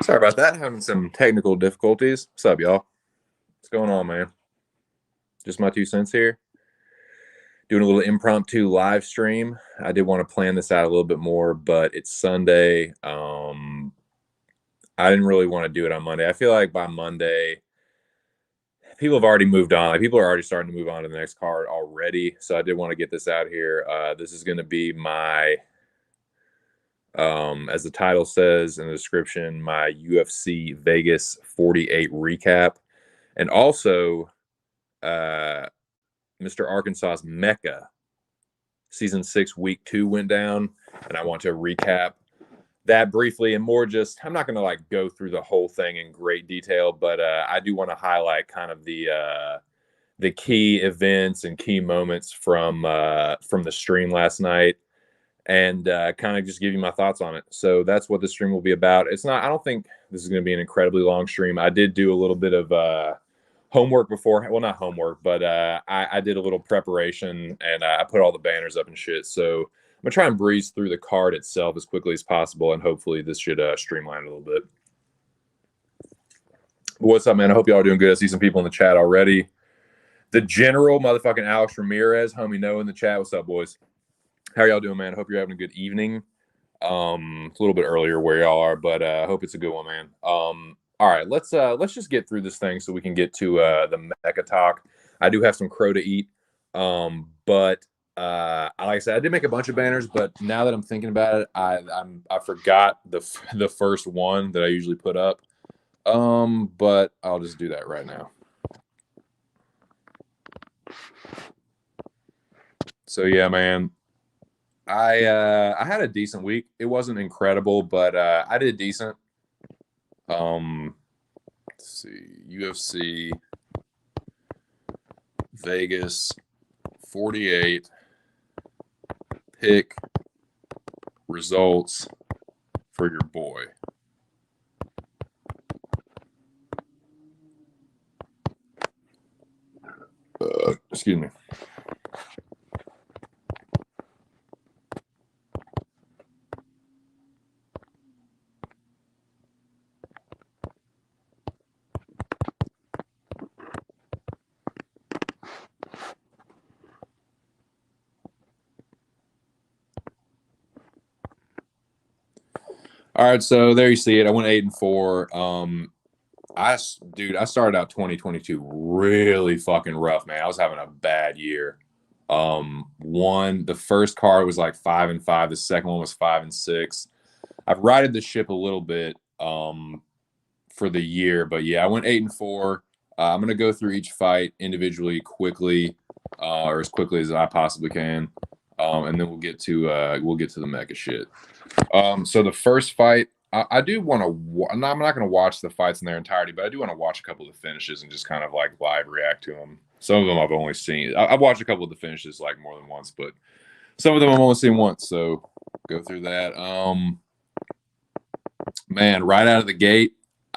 Sorry about that. Having some technical difficulties. What's up, y'all? What's going on, man? Just my 2 cents here. Doing a little impromptu live stream. I did want to plan this out a little bit more, but it's Sunday. I didn't really want to do it on Monday. I feel like by Monday, people have already moved on. Like people are already starting to move on to the next card already. So I did want to get this out here. This is going to be my as the title says in the description, my UFC Vegas 48 recap. And also, Mr. Arkansas's Mecca season 6, week 2 went down, and I want to recap that briefly and more just, I'm not going to like go through the whole thing in great detail, but I do want to highlight kind of the key events and key moments from the stream last night and kind of just give you my thoughts on it. So that's what the stream will be about. It's not, I don't think this is going to be an incredibly long stream. I did do a little bit of homework before. Well, not homework, but I did a little preparation and I put all the banners up and shit. So I'm going to try and breeze through the card itself as quickly as possible. And hopefully this should streamline a little bit. But what's up, man? I hope y'all are doing good. I see some people in the chat already. The general motherfucking Alex Ramirez, homie Noah in the chat. What's up, boys? How are y'all doing, man? I hope you're having a good evening. It's a little bit earlier where y'all are, but I hope it's a good one, man. All right, let's just get through this thing so we can get to the Mecca talk. I do have some crow to eat, but like I said, I did make a bunch of banners, but now that I'm thinking about it, I forgot the first one that I usually put up. But I'll just do that right now. So yeah, man. I had a decent week. It wasn't incredible, but I did decent. Let's see, UFC Vegas 48 pick results for your boy. Excuse me. All right, so there you see it. I went 8-4. I started out 2022 really fucking rough, man. I was having a bad year. The first card was like 5-5. The second one was 5-6. I've righted the ship a little bit for the year, but yeah, I went 8-4. I'm gonna go through each fight individually quickly, or as quickly as I possibly can, and then we'll get to the Mecca shit. So the first fight, I do want to. I'm not going to watch the fights in their entirety, but I do want to watch a couple of the finishes and just kind of like live react to them. Some of them I've only seen. I've watched a couple of the finishes like more than once, but some of them I've only seen once. So go through that. Man, right out of the gate,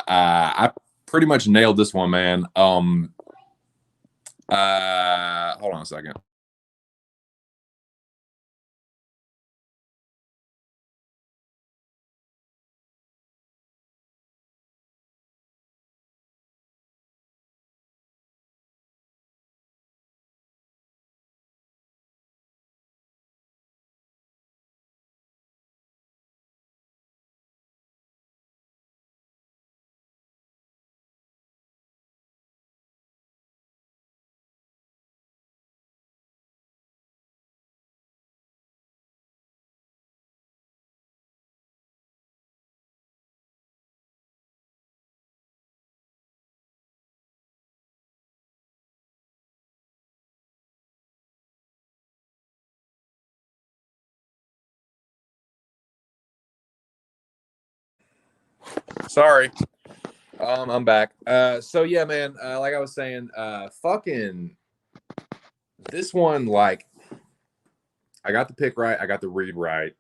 I pretty much nailed this one, man. Hold on a second. Sorry. I'm back. So yeah, man, like I was saying, fucking this one, like I got the pick right, I got the read right.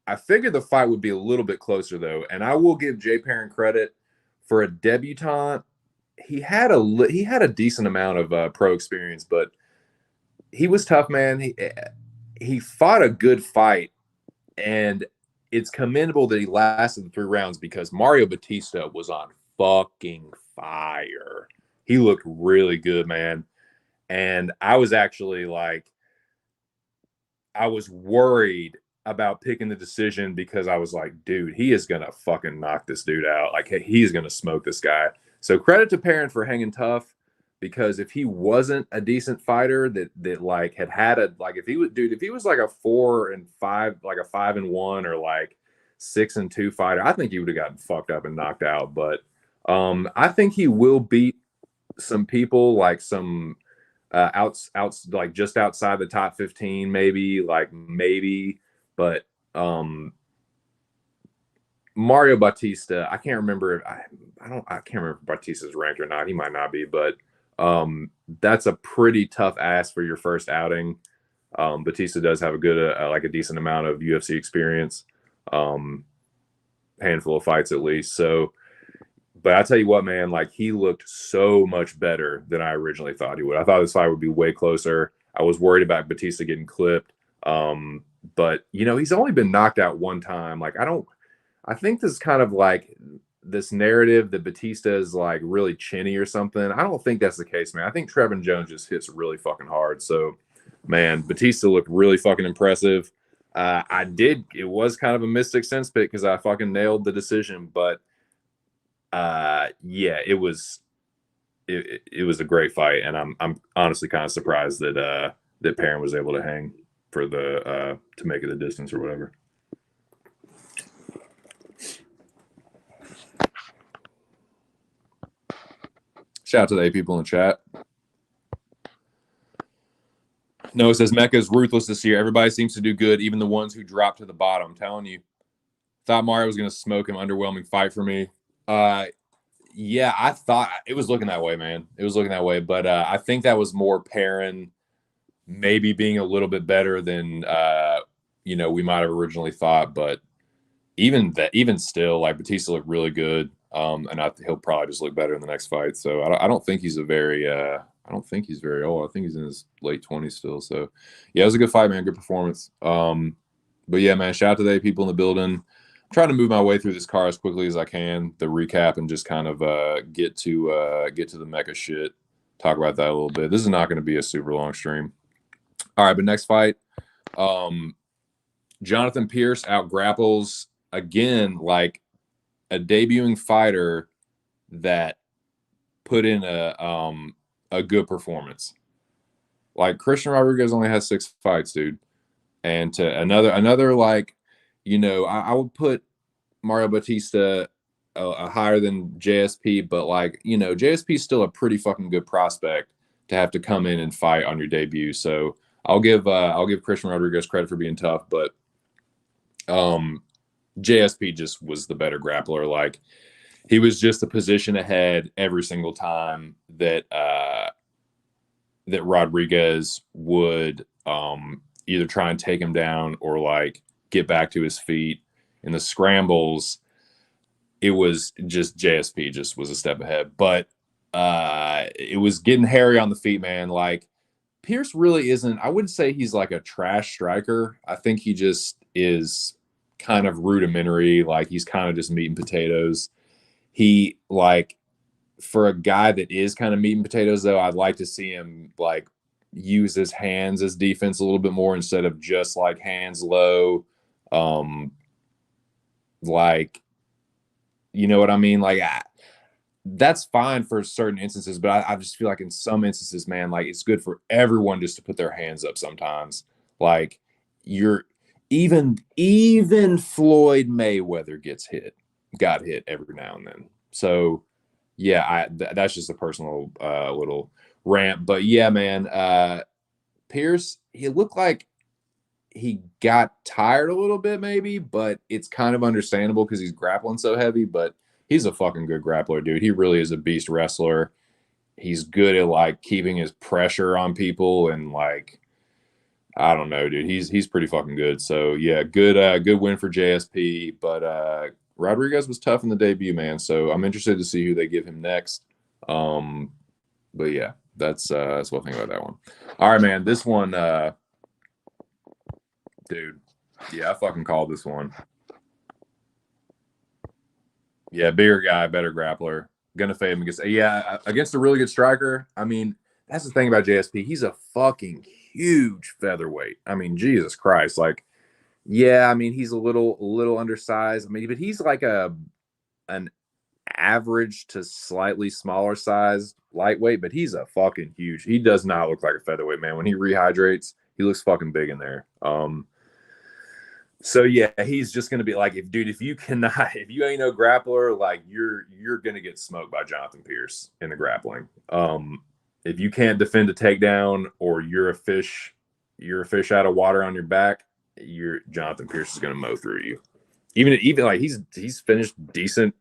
I figured the fight would be a little bit closer though, and I will give Jay Perrin credit for a debutant. He had a decent amount of pro experience, but he was tough, man. He fought a good fight, and it's commendable that he lasted the 3 rounds because Mario Batista was on fucking fire. He looked really good, man. And I was actually like, I was worried about picking the decision because I was like, dude, he is gonna fucking knock this dude out. Like he's gonna smoke this guy. So credit to Perrin for hanging tough because if he wasn't a decent fighter that like had a like if he was dude, if he was like a 4-5, like a 5-1 or like 6-2 fighter, I think he would have gotten fucked up and knocked out. But I think he will beat some people like some outs like just outside the top 15 maybe, but Mario Bautista, I can't remember. I can't remember if Bautista's ranked or not. He might not be, but that's a pretty tough ask for your first outing. Batista does have a good like a decent amount of UFC experience, handful of fights at least. So but I tell you what, man, like he looked so much better than I originally thought he would. I thought this fight would be way closer. I was worried about Batista getting clipped. But you know, he's only been knocked out one time. Like I think this is kind of like this narrative that Batista is like really chinny or something. I don't think that's the case, man. I think Trevin Jones just hits really fucking hard. So, man, Batista looked really fucking impressive. It was kind of a Mystic Sense pick because I fucking nailed the decision, but yeah, it was a great fight, and I'm honestly kind of surprised that that Perrin was able to hang for the to make it the distance or whatever. Shout out to the 8 people in the chat. No, it says Mecca is ruthless this year. Everybody seems to do good, even the ones who drop to the bottom. I'm telling you, thought Mario was going to smoke him. Underwhelming fight for me. Yeah, I thought it was looking that way, man. It was looking that way, but I think that was more Perrin maybe being a little bit better than you know we might have originally thought. But even still, like Batista looked really good, and he'll probably just look better in the next fight. So I don't think he's I don't think he's very old. I think he's in his late 20s still. So yeah, it was a good fight, man. Good performance. But yeah, man, shout out to the 8 people in the building. Trying to move my way through this car as quickly as I can, the recap, and just kind of get to the Mecca shit. Talk about that a little bit. This is not going to be a super long stream. All right, but next fight, Jonathan Pierce out grapples again, like a debuting fighter that put in a good performance. Like Christian Rodriguez only has 6 fights, dude, and to another like. You know, I would put Mario Batista higher than JSP, but like, you know, JSP is still a pretty fucking good prospect to have to come in and fight on your debut. So I'll give Christian Rodriguez credit for being tough, but JSP just was the better grappler. Like he was just a position ahead every single time that that Rodriguez would either try and take him down or like get back to his feet. In the scrambles, it was just JSP just was a step ahead. But it was getting hairy on the feet, man. Like Pierce really isn't, I wouldn't say he's like a trash striker. I think he just is kind of rudimentary. Like he's kind of just meat and potatoes. He like for a guy that is kind of meat and potatoes, though, I'd like to see him like use his hands as defense a little bit more instead of just like hands low. Like, you know what I mean? Like, that's fine for certain instances, but I just feel like in some instances, man, like it's good for everyone just to put their hands up sometimes. Like, you're even Floyd Mayweather got hit every now and then. So, yeah, that's just a personal little rant. But yeah, man, Pierce, he looked like he got tired a little bit maybe, but it's kind of understandable because he's grappling so heavy, but he's a fucking good grappler, dude. He really is a beast wrestler. He's good at like keeping his pressure on people and like I don't know, dude. He's pretty fucking good. So yeah, good win for JSP, but Rodriguez was tough in the debut, man. So I'm interested to see who they give him next. But yeah, that's what I think about that one. All right, man. This one dude, yeah, I fucking called this one. Yeah, bigger guy, better grappler. Gonna fade him against against a really good striker. I mean, that's the thing about JSP. He's a fucking huge featherweight. I mean, Jesus Christ. Like, yeah, I mean, he's a little undersized. I mean, but he's like an average to slightly smaller size lightweight, but he's a fucking huge. He does not look like a featherweight, man. When he rehydrates, he looks fucking big in there. So yeah, he's just gonna be like, if you cannot, if you ain't no grappler, like you're gonna get smoked by Jonathan Pierce in the grappling. If you can't defend a takedown or you're a fish out of water on your back, you're Jonathan Pierce is gonna mow through you. Even like he's finished decent,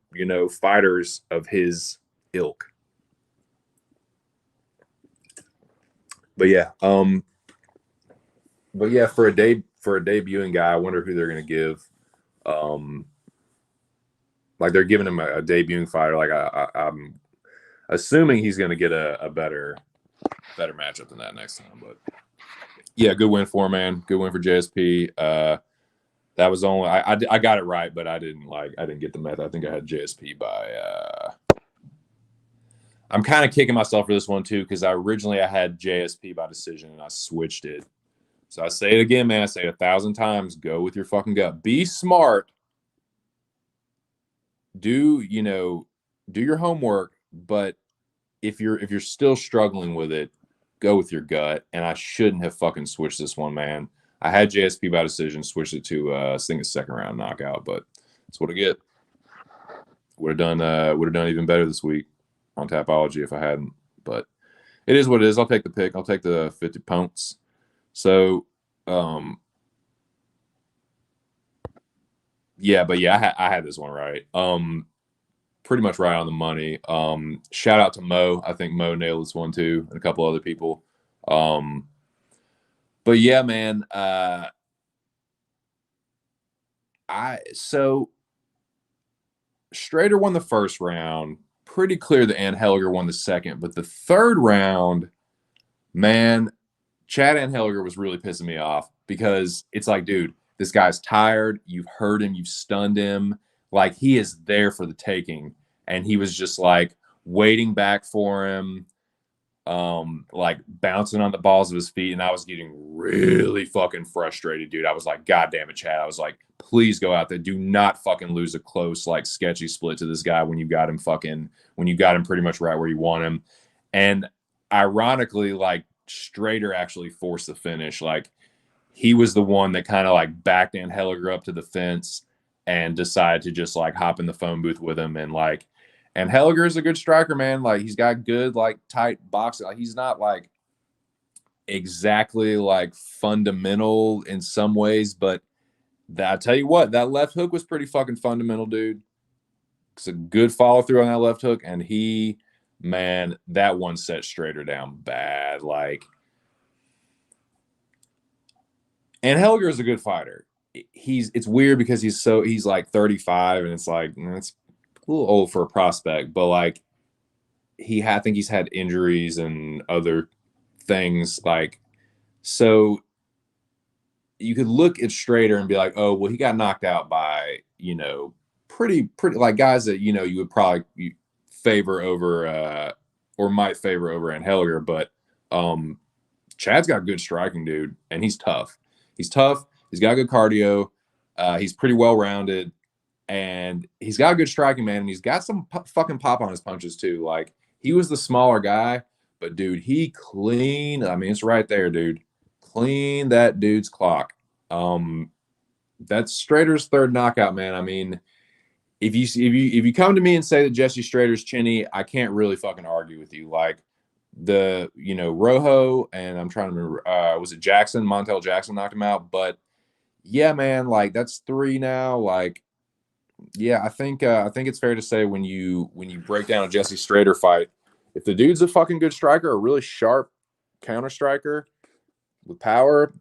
fighters of his ilk. But yeah, for a debuting guy, I wonder who they're gonna give. Um, like they're giving him a debuting fighter. Like I'm assuming he's going to get a better matchup than that next time. But yeah, good win for him, man. Good win for JSP. That was only I got it right, but I didn't get the method. I think I had JSP by. I'm kind of kicking myself for this one too because I had JSP by decision and I switched it. So I say it again, man. I say it 1,000 times. Go with your fucking gut. Be smart. Do your homework, but if you're still struggling with it, go with your gut. And I shouldn't have fucking switched this one, man. I had JSP by decision, switched it to I think a second round knockout, but that's what I get. Would have done even better this week on Tapology if I hadn't. But it is what it is. I'll take the pick. I'll take the 50 points. So yeah, but yeah, I had this one right. Pretty much right on the money. Shout out to Mo. I think Mo nailed this one too, and a couple other people. But yeah, man. So Strader won the first round. Pretty clear that Anheliger won the second, but the third round, man, Chad Anheliger was really pissing me off because it's like, dude, this guy's tired. You've hurt him. You've stunned him. Like he is there for the taking, and he was just like waiting back for him, like bouncing on the balls of his feet, and I was getting really fucking frustrated, dude. I was like, God damn it, Chad. I was like, please go out there. Do not fucking lose a close, like sketchy split to this guy when you got him pretty much right where you want him. And ironically, like Strader actually forced the finish. Like he was the one that kind of like backed Anheliger up to the fence and decided to just like hop in the phone booth with him and Helliger is a good striker, man. Like he's got good, like tight boxing. Like he's not like exactly like fundamental in some ways, but I tell you what, that left hook was pretty fucking fundamental, dude. It's a good follow through on that left hook, and man, that one set Strader down bad. Like, and Helliger is a good fighter. It's weird because he's like 35, and it's like it's a little old for a prospect, but like I think he's had injuries and other things. Like, so you could look at Strader and be like, oh, well, he got knocked out by, pretty like guys that, you would probably favor over or might favor over Anheliger. But Chad's got good striking, dude, and he's tough. He's tough. He's got good cardio. He's pretty well rounded. And he's got good striking, man. And he's got some fucking pop on his punches, too. Like, he was the smaller guy, but, dude, he clean. I mean, it's right there, dude. Clean that dude's clock. That's Strader's third knockout, man. I mean, if you come to me and say that Jesse Strader's chinny, I can't really fucking argue with you. Like, Rojo, and I'm trying to remember, was it Jackson? Montel Jackson knocked him out. But, yeah, man, like, that's three now. Like, yeah, I think it's fair to say when you break down a Jesse Strader fight, if the dude's a fucking good striker, a really sharp counter striker with power,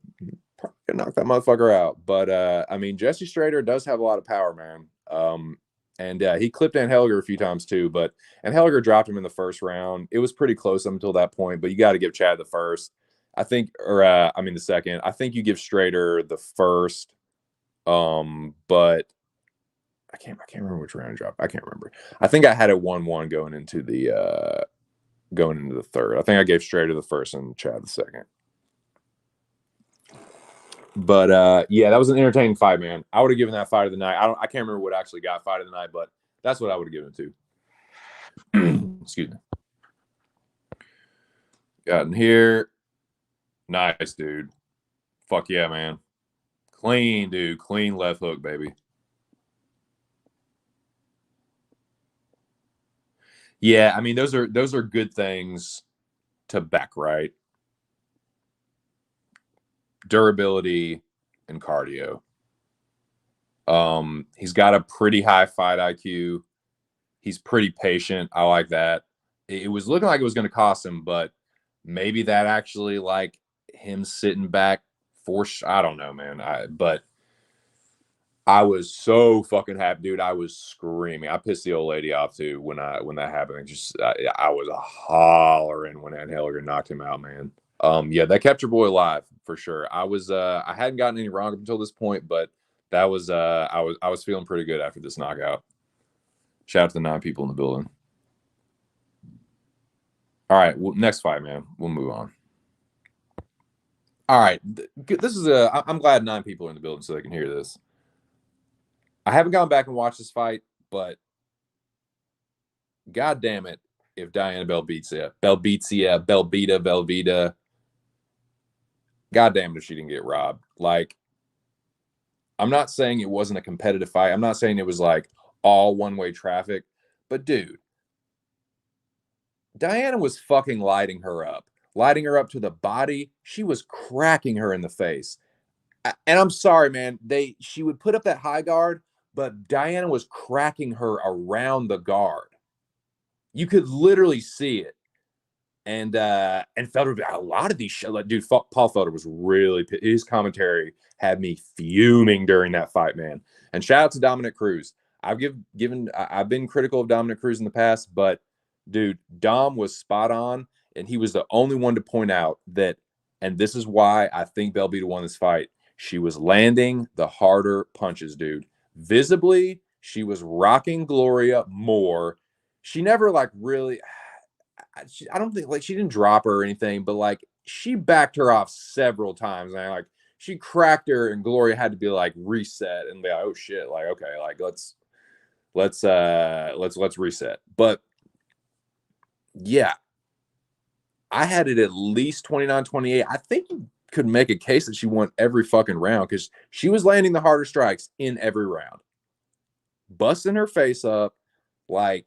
probably can knock that motherfucker out. But I mean, Jesse Strader does have a lot of power, man. And he clipped Anheliger a few times too, but Anheliger dropped him in the first round. It was pretty close up until that point, but you got to give Chad the first. The second. I think you give Strader the first. But I can't remember which round I dropped. I can't remember. I think I had it 1-1 going into the third. I think I gave Strader the first and Chad the second. But yeah, that was an entertaining fight, man. I would have given that fight of the night. I can't remember what actually got fight of the night, but that's what I would have given it to. Excuse me. Got in here. Nice, dude. Fuck yeah, man. Clean, dude. Clean left hook, baby. Yeah, I mean those are good things to back, right? Durability and cardio. He's got a pretty high fight IQ. He's pretty patient. I like that. It was looking like it was going to cost him, but maybe that actually like him sitting back for I don't know, man. But I was so fucking happy, dude. I was screaming. I pissed the old lady off too when that happened. I was hollering when Ed Helliger knocked him out, man. Yeah, that kept your boy alive for sure. I hadn't gotten any wrong up until this point, but that was I was feeling pretty good after this knockout. Shout out to the 9 people in the building. All right, well, next fight, man. We'll move on. All right, this is I'm glad 9 people are in the building so they can hear this. I haven't gone back and watched this fight, but god damn it, if Diana Belvita, god damn it if she didn't get robbed. Like, I'm not saying it wasn't a competitive fight. I'm not saying it was like all one-way traffic, but dude, Diana was fucking lighting her up to the body. She was cracking her in the face. And I'm sorry, man. She would put up that high guard, but Diana was cracking her around the guard. You could literally see it. And Felder, a lot of these shows, like, dude, Paul Felder was really, his commentary had me fuming during that fight, man. And shout out to Dominic Cruz. I've been critical of Dominic Cruz in the past, but dude, Dom was spot on, and he was the only one to point out that, and this is why I think Belvita won this fight. She was landing the harder punches, dude. Visibly, she was rocking Gloria more. She never like really. I don't think like she didn't drop her or anything, but like she backed her off several times, and like she cracked her, and Gloria had to be like reset and be like, oh shit, like okay, like let's reset. But yeah, I had it at least 29-28. I think you could make a case that she won every fucking round because she was landing the harder strikes in every round, busting her face up, like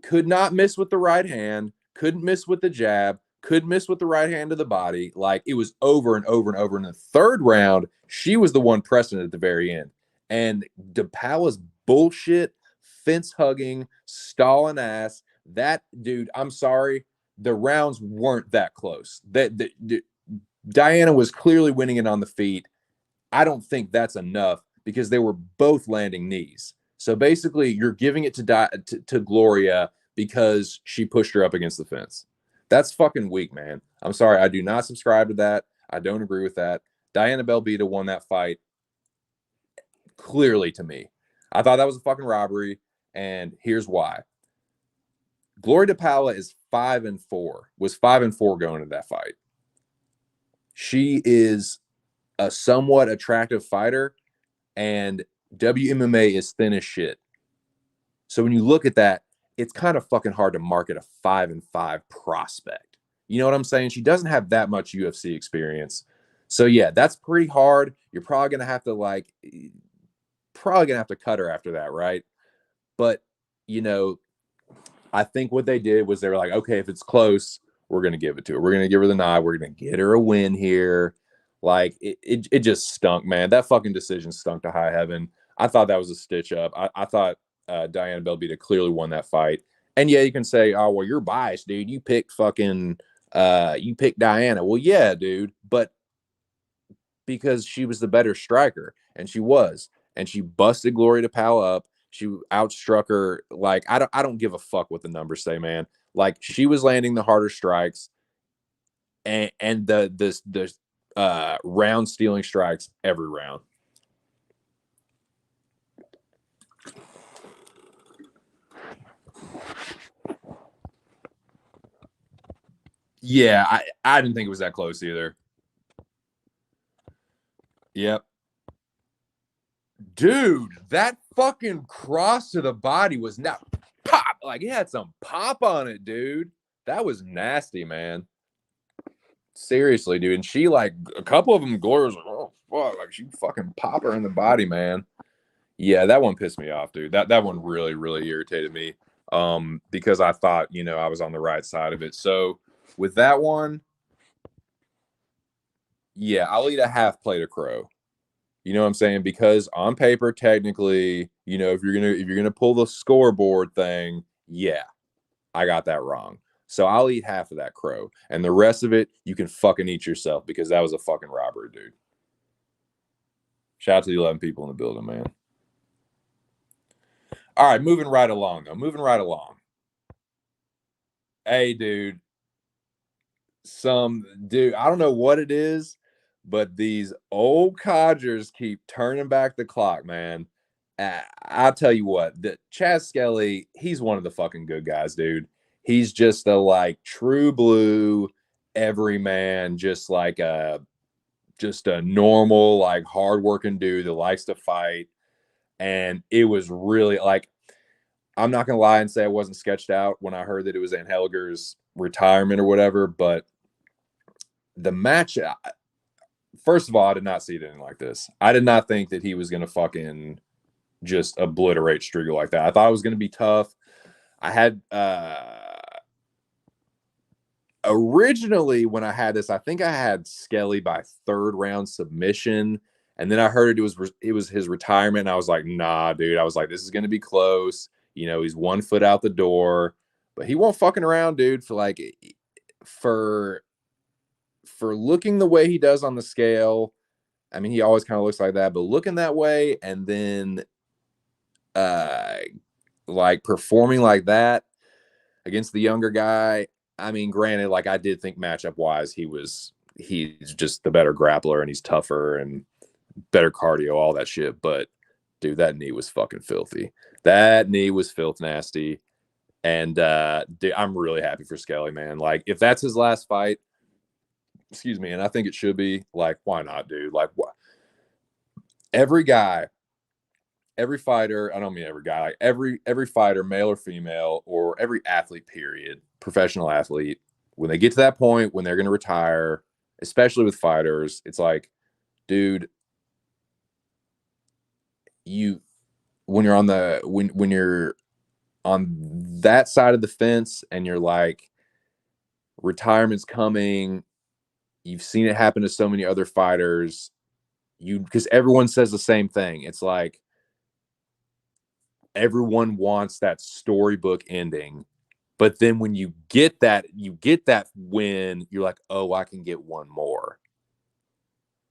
could not miss with the right hand, couldn't miss with the jab, could miss with the right hand to the body. Like it was over and over and over. In the third round, she was the one pressing it at the very end. And DePala's bullshit, fence hugging, stalling ass. That dude, I'm sorry, the rounds weren't that close. Diana was clearly winning it on the feet. I don't think that's enough because they were both landing knees. So basically, you're giving it to Gloria because she pushed her up against the fence. That's fucking weak, man. I'm sorry. I do not subscribe to that. I don't agree with that. Diana Belvita won that fight clearly to me. I thought that was a fucking robbery, and here's why. Gloria DePala is 5-4, was 5-4 going into that fight. She is a somewhat attractive fighter, and WMMA is thin as shit. So when you look at that, it's kind of fucking hard to market a 5-5 prospect. You know what I'm saying? She doesn't have that much UFC experience. So yeah, that's pretty hard. You're probably gonna have to cut her after that, right? But you know, I think what they did was they were like, okay, if it's close, we're gonna give it to her. We're gonna give her the nod. We're gonna get her a win here. Like it just stunk, man. That fucking decision stunk to high heaven. I thought that was a stitch up. I thought Diana Belvita clearly won that fight. And yeah, you can say, oh well, you're biased, dude. You picked Diana. Well, yeah, dude, but because she was the better striker, and she busted Gloria DePala up. She outstruck her. Like I don't give a fuck what the numbers say, man. Like she was landing the harder strikes, and the round stealing strikes every round. Yeah, I didn't think it was that close either. Yep. Dude, that fucking cross to the body was not pop. Like it had some pop on it, dude. That was nasty, man. Seriously, dude. And she like a couple of them, Gloria was like, oh fuck, like she fucking pop her in the body, man. Yeah, that one pissed me off, dude. That one really, really irritated me. Because I thought, I was on the right side of it. So with that one, yeah, I'll eat a half plate of crow. You know what I'm saying? Because on paper, technically, if you're gonna pull the scoreboard thing, yeah, I got that wrong. So I'll eat half of that crow, and the rest of it you can fucking eat yourself because that was a fucking robbery, dude. Shout out to the 11 people in the building, man. All right, moving right along though. Moving right along. Hey, dude, some dude, I don't know what it is, but these old codgers keep turning back the clock, man. I'll tell you what, the Chaz Skelly, he's one of the fucking good guys, dude. He's just a like true blue everyman, just a normal, like hardworking dude that likes to fight. And it was really like I'm not gonna lie and say I wasn't sketched out when I heard that it was Anheliger's retirement or whatever, but the match, first of all, I did not see it anything like this. I did not think that he was going to fucking just obliterate Striegel like that. I thought it was going to be tough. I had originally when I had this, I think I had Skelly by third round submission, and then I heard it was his retirement. And I was like, nah, dude. I was like, this is going to be close. He's 1 foot out the door, but he won't fucking around, dude. For for looking the way he does on the scale. I mean, he always kind of looks like that, but looking that way and then uh like performing like that against the younger guy. I mean, granted, like I did think matchup wise, he's just the better grappler and he's tougher and better cardio, all that shit. But dude, that knee was fucking filthy. That knee was filth nasty. And dude, I'm really happy for Skelly, man. Like, if that's his last fight, excuse me, and I think it should be, like, why not, dude? Like, what? Every guy, every fighter, I don't mean every guy, like every fighter, male or female, or every athlete, period, professional athlete, when they get to that point when they're going to retire, especially with fighters, it's like, dude, you when you're on the when you're on that side of the fence and you're like, retirement's coming, you've seen it happen to so many other fighters, because everyone says the same thing. It's like everyone wants that storybook ending. But then when you get that win, you're like, oh, I can get one more.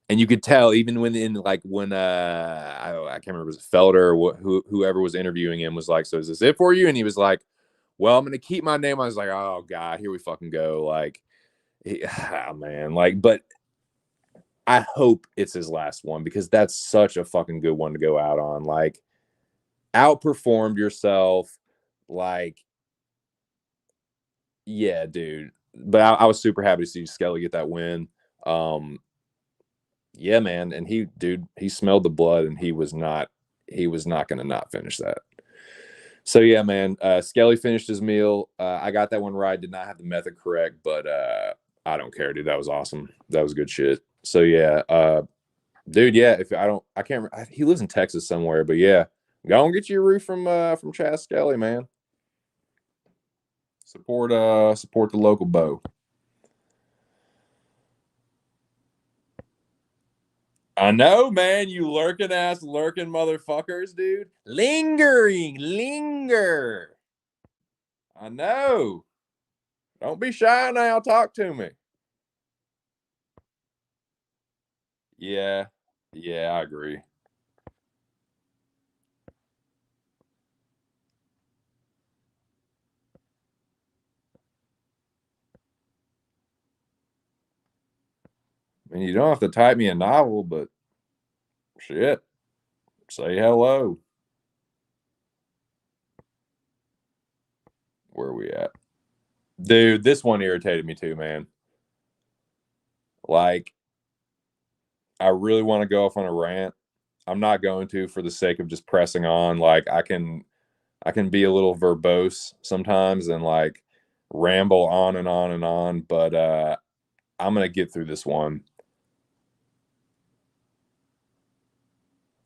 And you could tell even when I can't remember, it was Felder or whoever was interviewing him was like, so is this it for you? And he was like, well, I'm gonna keep my name. I was like, oh god, here we fucking go. Like, oh, man, like, but I hope it's his last one because that's such a fucking good one to go out on. Like, outperformed yourself. Like, yeah, dude. But I was super happy to see Skelly get that win. Um, yeah, man. And he smelled the blood and he was not going to not finish that. So yeah, man. Skelly finished his meal. I got that one right. Did not have the method correct, but I don't care, dude. That was awesome. That was good shit. So yeah, dude. Yeah, if I can't. He lives in Texas somewhere, but yeah, go and get your roof from Chaz Skelly, man. Support the local bow. I know, man. You lurking motherfuckers, dude. Linger. I know. Don't be shy now. Talk to me. Yeah, yeah, I agree. I mean, you don't have to type me a novel, but shit, say hello. Where are we at? Dude, this one irritated me too, man. Like, I really want to go off on a rant. I'm not going to for the sake of just pressing on. Like, I can be a little verbose sometimes and like ramble on and on and on, but I'm gonna get through this one.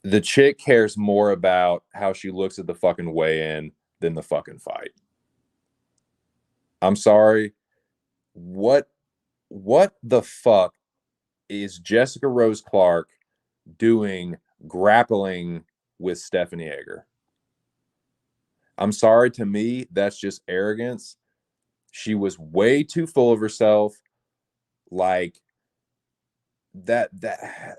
The chick cares more about how she looks at the fucking weigh-in than the fucking fight. I'm sorry. What what the fuck is Jessica Rose Clark doing grappling with Stephanie Egger? I'm sorry, to me, that's just arrogance. She was way too full of herself. Like, that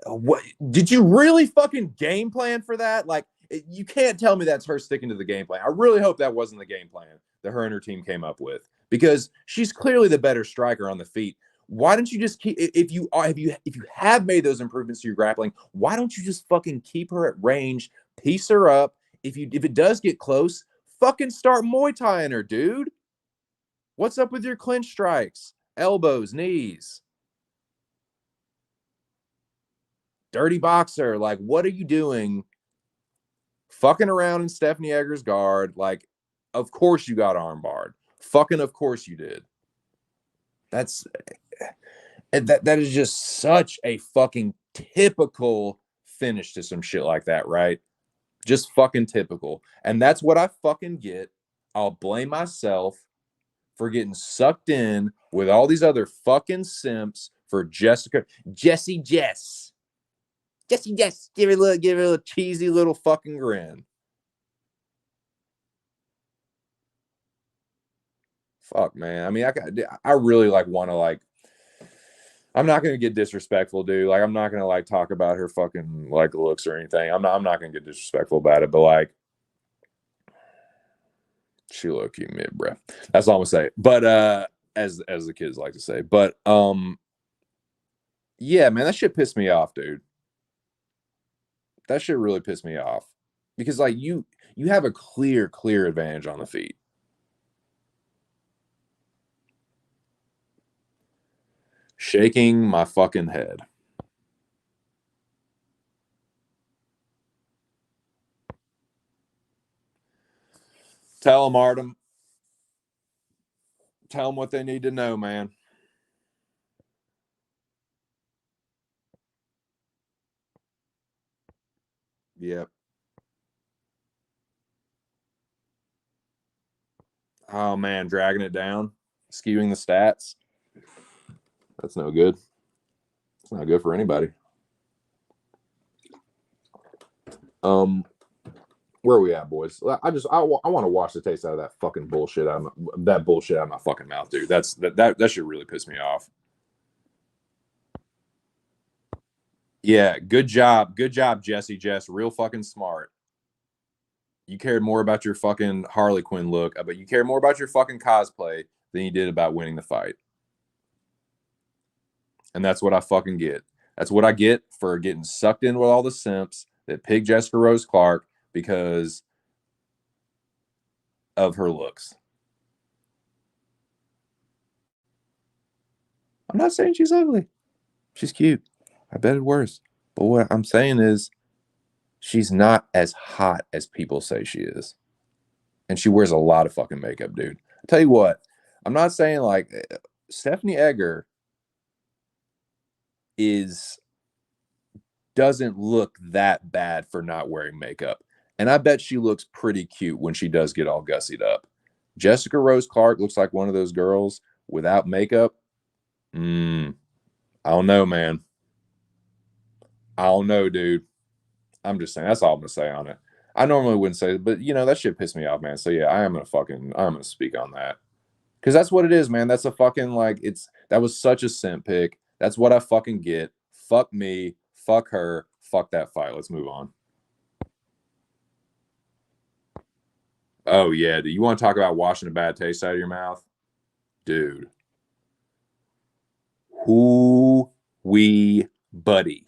what did you really fucking game plan for that? Like, you can't tell me that's her sticking to the game plan. I really hope that wasn't the game plan that her and her team came up with, because she's clearly the better striker on the feet. Why don't you just keep, if you are, if you have made those improvements to your grappling, why don't you just fucking keep her at range, piece her up? If it does get close, fucking start Muay Thai-ing her, dude. What's up with your clinch strikes, elbows, knees? Dirty boxer. Like, what are you doing? Fucking around in Stephanie Egger's guard. Like, of course you got armbarred. Fucking, of course you did. That's that is just such a fucking typical finish to some shit like that, right? Just fucking typical. And that's what I fucking get. I'll blame myself for getting sucked in with all these other fucking simps for Jessie Jess. Jesse, yes, give it a little cheesy little fucking grin. Fuck, man. I mean, I really like want to like. I'm not gonna get disrespectful, dude. Like, I'm not gonna like talk about her fucking like looks or anything. I'm not gonna get disrespectful about it. But like, she low key mid, bro. That's all I'm gonna say. But as the kids like to say. But yeah, man, that shit pissed me off, dude. That shit really pissed me off because like you have a clear advantage on the feet. Shaking my fucking head. Tell them, Artem. Tell them what they need to know, man. Yep. Oh man, dragging it down, skewing the stats. That's no good. It's not good for anybody. Um, where are we at, boys? I want to wash the taste out of that fucking bullshit that bullshit out of my fucking mouth, dude. That should really piss me off. Yeah, good job, Jesse. Jess, real fucking smart. You cared more about your fucking Harley Quinn look, but you cared more about your fucking cosplay than you did about winning the fight. And that's what I fucking get. That's what I get for getting sucked in with all the simps that pick Jessica Rose Clark because of her looks. I'm not saying she's ugly. She's cute. I bet it worse. But what I'm saying is she's not as hot as people say she is. And she wears a lot of fucking makeup, dude. I tell you what, I'm not saying like Stephanie Egger is doesn't look that bad for not wearing makeup. And I bet she looks pretty cute when she does get all gussied up. Jessica Rose Clark looks like one of those girls without makeup. I don't know, man. I don't know, dude. I'm just saying. That's all I'm gonna say on it. I normally wouldn't say it, but that shit pissed me off, man. So yeah, I'm gonna speak on that because that's what it is, man. That's a fucking like that was such a simp pick. That's what I fucking get. Fuck me. Fuck her. Fuck that fight. Let's move on. Oh yeah, do you want to talk about washing a bad taste out of your mouth, dude? Who we buddy?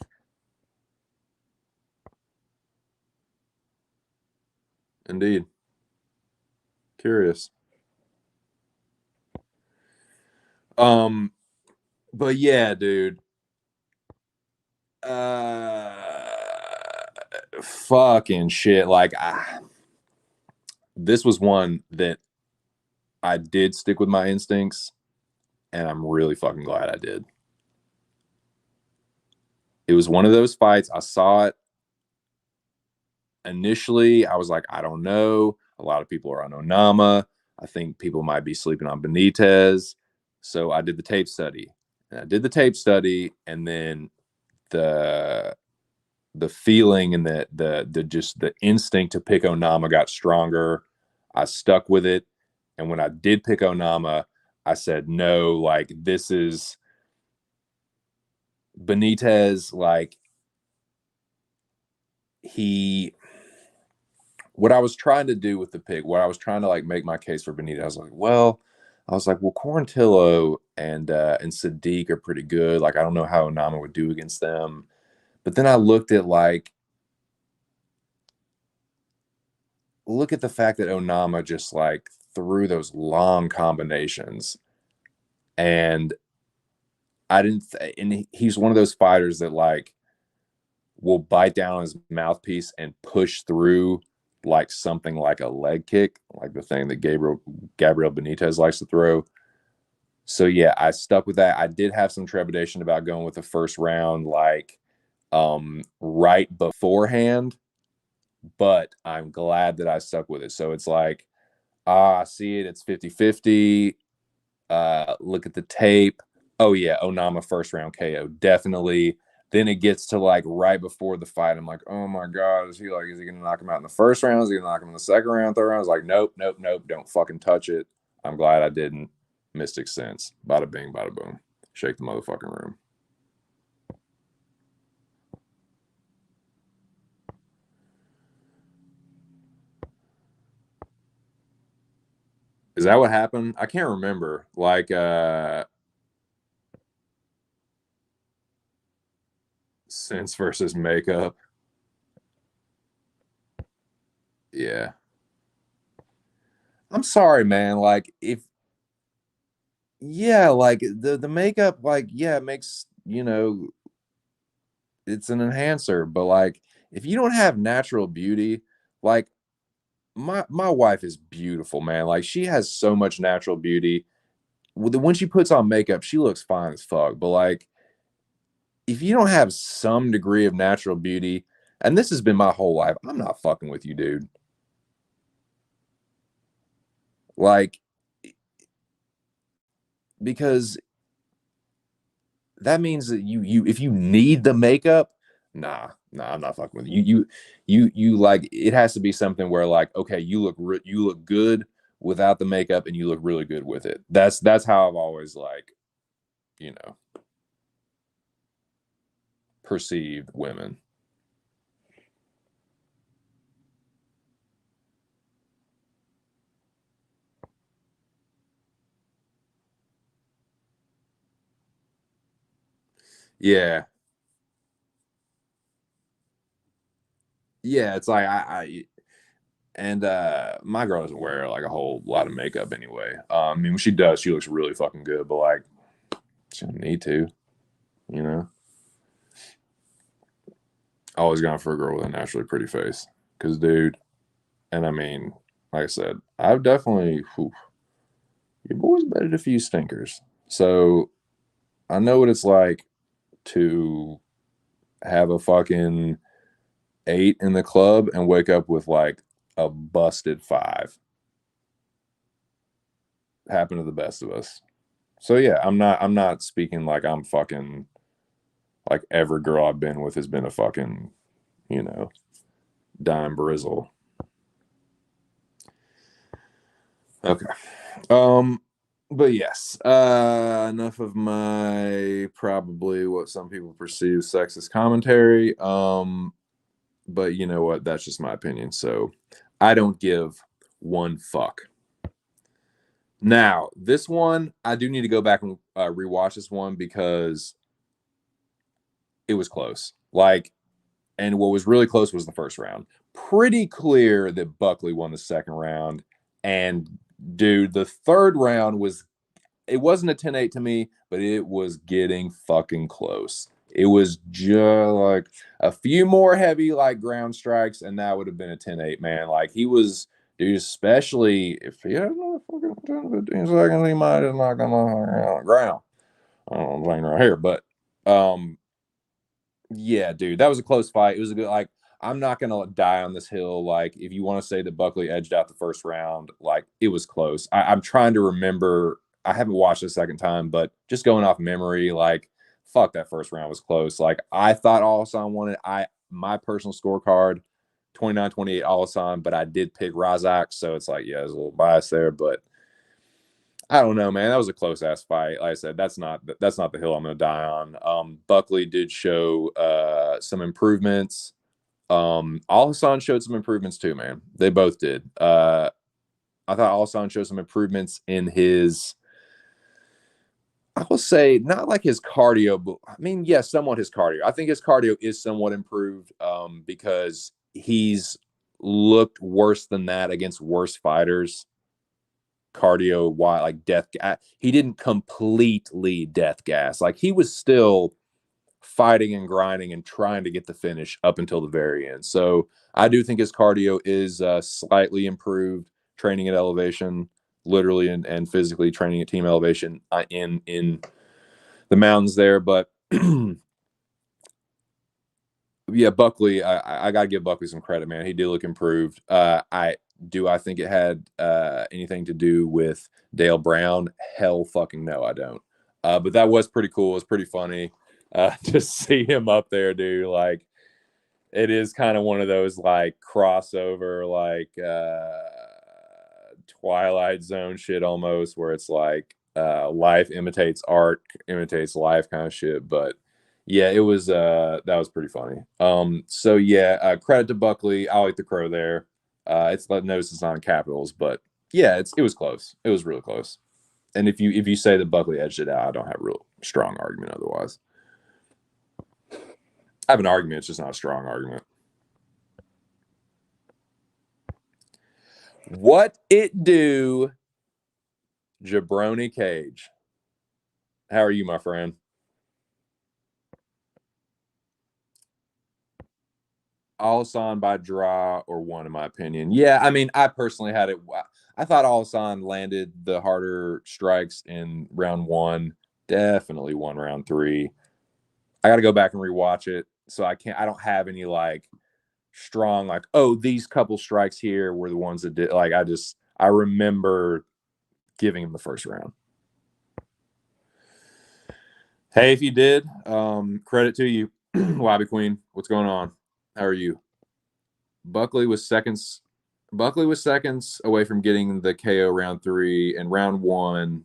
Indeed. Curious. Um, but yeah, dude. Uh, Fucking shit. Like, this was one that I did stick with my instincts, and I'm really fucking glad I did. It was one of those fights. I saw it initially. I was like, I don't know. A lot of people are on Onama. I think people might be sleeping on Benitez. So I did the tape study. And I did the tape study, and then the the feeling and the just the instinct to pick Onama got stronger. I stuck with it. And when I did pick Onama, I said, no, like this is Benitez, like he what I was trying to do with the pick, what I was trying to like make my case for Benitez, I was like, well, Quarantillo and Sadiq are pretty good. Like, I don't know how Onama would do against them. But then I looked at like look at the fact that Onama just like threw those long combinations, and and he's one of those fighters that like will bite down on his mouthpiece and push through like something like a leg kick, like the thing that Gabriel Benitez likes to throw. So yeah, I stuck with that. I did have some trepidation about going with the first round, like right beforehand, but I'm glad that I stuck with it. So it's like, I see it. It's 50-50. Look at the tape. Oh, yeah. Onama first round KO. Definitely. Then it gets to like right before the fight. I'm like, oh my God. Is he going to knock him out in the first round? Is he going to knock him in the second round, third round? I was like, nope, nope, nope. Don't fucking touch it. I'm glad I didn't. Mystic sense. Bada bing, bada boom. Shake the motherfucking room. Is that what happened? I can't remember. Like, sense versus makeup. Yeah. I'm sorry, man. Like, if yeah, like the makeup, like, yeah, it makes, it's an enhancer, but like if you don't have natural beauty, like my wife is beautiful, man. Like she has so much natural beauty. When she puts on makeup, she looks fine as fuck. But like if you don't have some degree of natural beauty, and this has been my whole life, I'm not fucking with you, dude. Like, because that means that you if you need the makeup, nah, I'm not fucking with you. You like it has to be something where like, okay, you look good without the makeup, and you look really good with it. That's how I've always like, you know, perceived women. Yeah, yeah. It's like I and my girl doesn't wear like a whole lot of makeup anyway. I mean, when she does, she looks really fucking good, but like she don't need to, you know. Always gone for a girl with a naturally pretty face, because dude. And I mean, like I said, I've definitely, your boy's betted a few stinkers. So I know what it's like to have a fucking 8 in the club and wake up with like a busted 5. Happened to the best of us. So yeah, I'm not speaking like I'm fucking like every girl I've been with has been a fucking, you know, dime brizzle. Okay. Um, but yes, enough of my probably what some people perceive sexist commentary. But you know what? That's just my opinion. So I don't give one fuck. Now, this one, I do need to go back and rewatch this one because it was close. Like, and what was really close was the first round. Pretty clear that Buckley won the second round. And dude, the third round was it wasn't a 10-8 to me, but it was getting fucking close. It was just like a few more heavy like ground strikes, and that would have been a 10-8, man. Like he was, dude, especially if he had another fucking 10, 15 seconds, he might have knocked him on the ground. I don't know what I'm saying right here, but yeah, dude, that was a close fight. It was a good like I'm not gonna die on this hill. Like, if you want to say that Buckley edged out the first round, like it was close. I'm trying to remember. I haven't watched the second time, but just going off memory, like fuck, that first round was close. Like I thought Al-Hassan won it. My personal scorecard, 29-28 Al-Hassan, but I did pick Razak, so it's like, yeah, there's a little bias there, but I don't know, man. That was a close ass fight. Like I said, that's not the hill I'm going to die on. Buckley did show some improvements. Al Hassan showed some improvements too, man. They both did. I thought Al Hassan showed some improvements in his. I will say not like his cardio, but I mean, yes, somewhat his cardio. I think his cardio is somewhat improved because he's looked worse than that against worse fighters cardio why like death he didn't completely death gas. Like he was still fighting and grinding and trying to get the finish up until the very end. So I do think his cardio is slightly improved, training at elevation, literally and physically training at team elevation in the mountains there. But yeah, Buckley, I got to give Buckley some credit, man. He did look improved. I think it had anything to do with Dale Brown? Hell fucking no, I don't. But that was pretty cool. It was pretty funny to see him up there, dude. Like, it is kind of one of those like crossover, like Twilight Zone shit almost, where it's like life imitates art, imitates life kind of shit. But yeah, it was that was pretty funny. So yeah, credit to Buckley. I like the crow there. It's notice it's on Capitals, but yeah, it was close. It was really close. And if you say that Buckley edged it out, I don't have a real strong argument otherwise. I have an argument, it's just not a strong argument. What it do, Jabroni Cage? How are you, my friend? Alasan by draw or one, in my opinion. Yeah, I mean, I personally had it. I thought Alasan landed the harder strikes in round one. Definitely won round three. I got to go back and rewatch it, so I don't have any like strong like, oh, these couple strikes here were the ones that did. Like, I remember giving him the first round. Hey, if you did, credit to you, Lobby Queen. What's going on? How are you? Buckley was seconds. Buckley was seconds away from getting the KO round three, and round one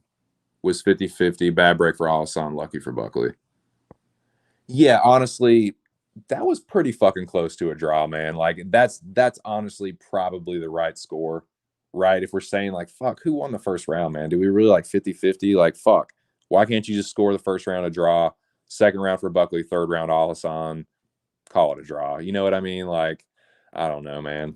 was 50-50. Bad break for Alasan, lucky for Buckley. Yeah, honestly, that was pretty fucking close to a draw, man. Like that's honestly probably the right score, right? If we're saying like, fuck, who won the first round, man? Do we really like 50-50? Like, fuck. Why can't you just score the first round a draw, second round for Buckley, third round Alasan, call it a draw? You know what I mean? Like, I don't know, man.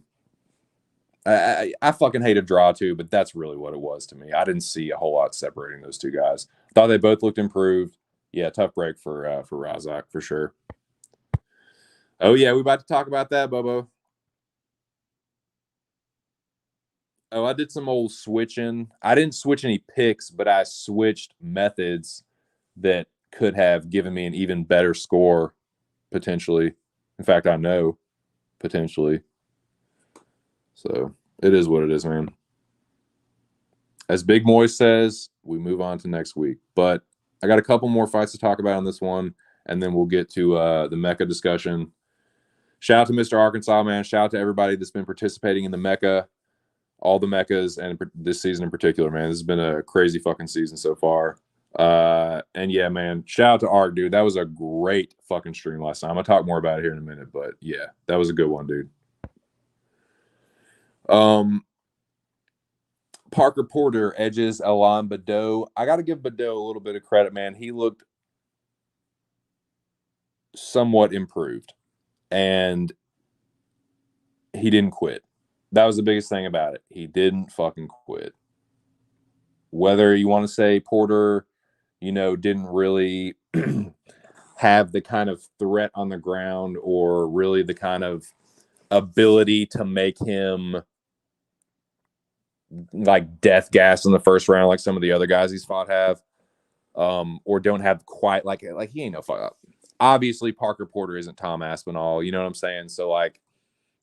I fucking hate a draw too, but that's really what it was to me. I didn't see a whole lot separating those two guys. Thought they both looked improved. Yeah, tough break for Razak for sure. Oh yeah, we about to talk about that, Bobo. Oh, I did some old switching. I didn't switch any picks, but I switched methods that could have given me an even better score potentially. In fact, I know potentially. So it is what it is, man. As Big Moy says, we move on to next week. But I got a couple more fights to talk about on this one, and then we'll get to the Mecca discussion. Shout out to Mr. Arkansas, man. Shout out to everybody that's been participating in the Mecca, all the Meccas, and this season in particular, man. This has been a crazy fucking season so far. And yeah, man, shout out to Ark, dude. That was a great fucking stream last time. I'm gonna talk more about it here in a minute, but yeah, that was a good one, dude. Parker Porter edges Alan Badeau. I got to give Badeau a little bit of credit, man. He looked somewhat improved, and he didn't quit. That was the biggest thing about it. He didn't fucking quit. whether you want to say Porter, didn't really have the kind of threat on the ground or really the kind of ability to make him like death gas in the first round, like some of the other guys he's fought have, or don't have quite like he ain't no fuck up. Obviously, Parker Porter isn't Tom Aspinall. You know what I'm saying? So like,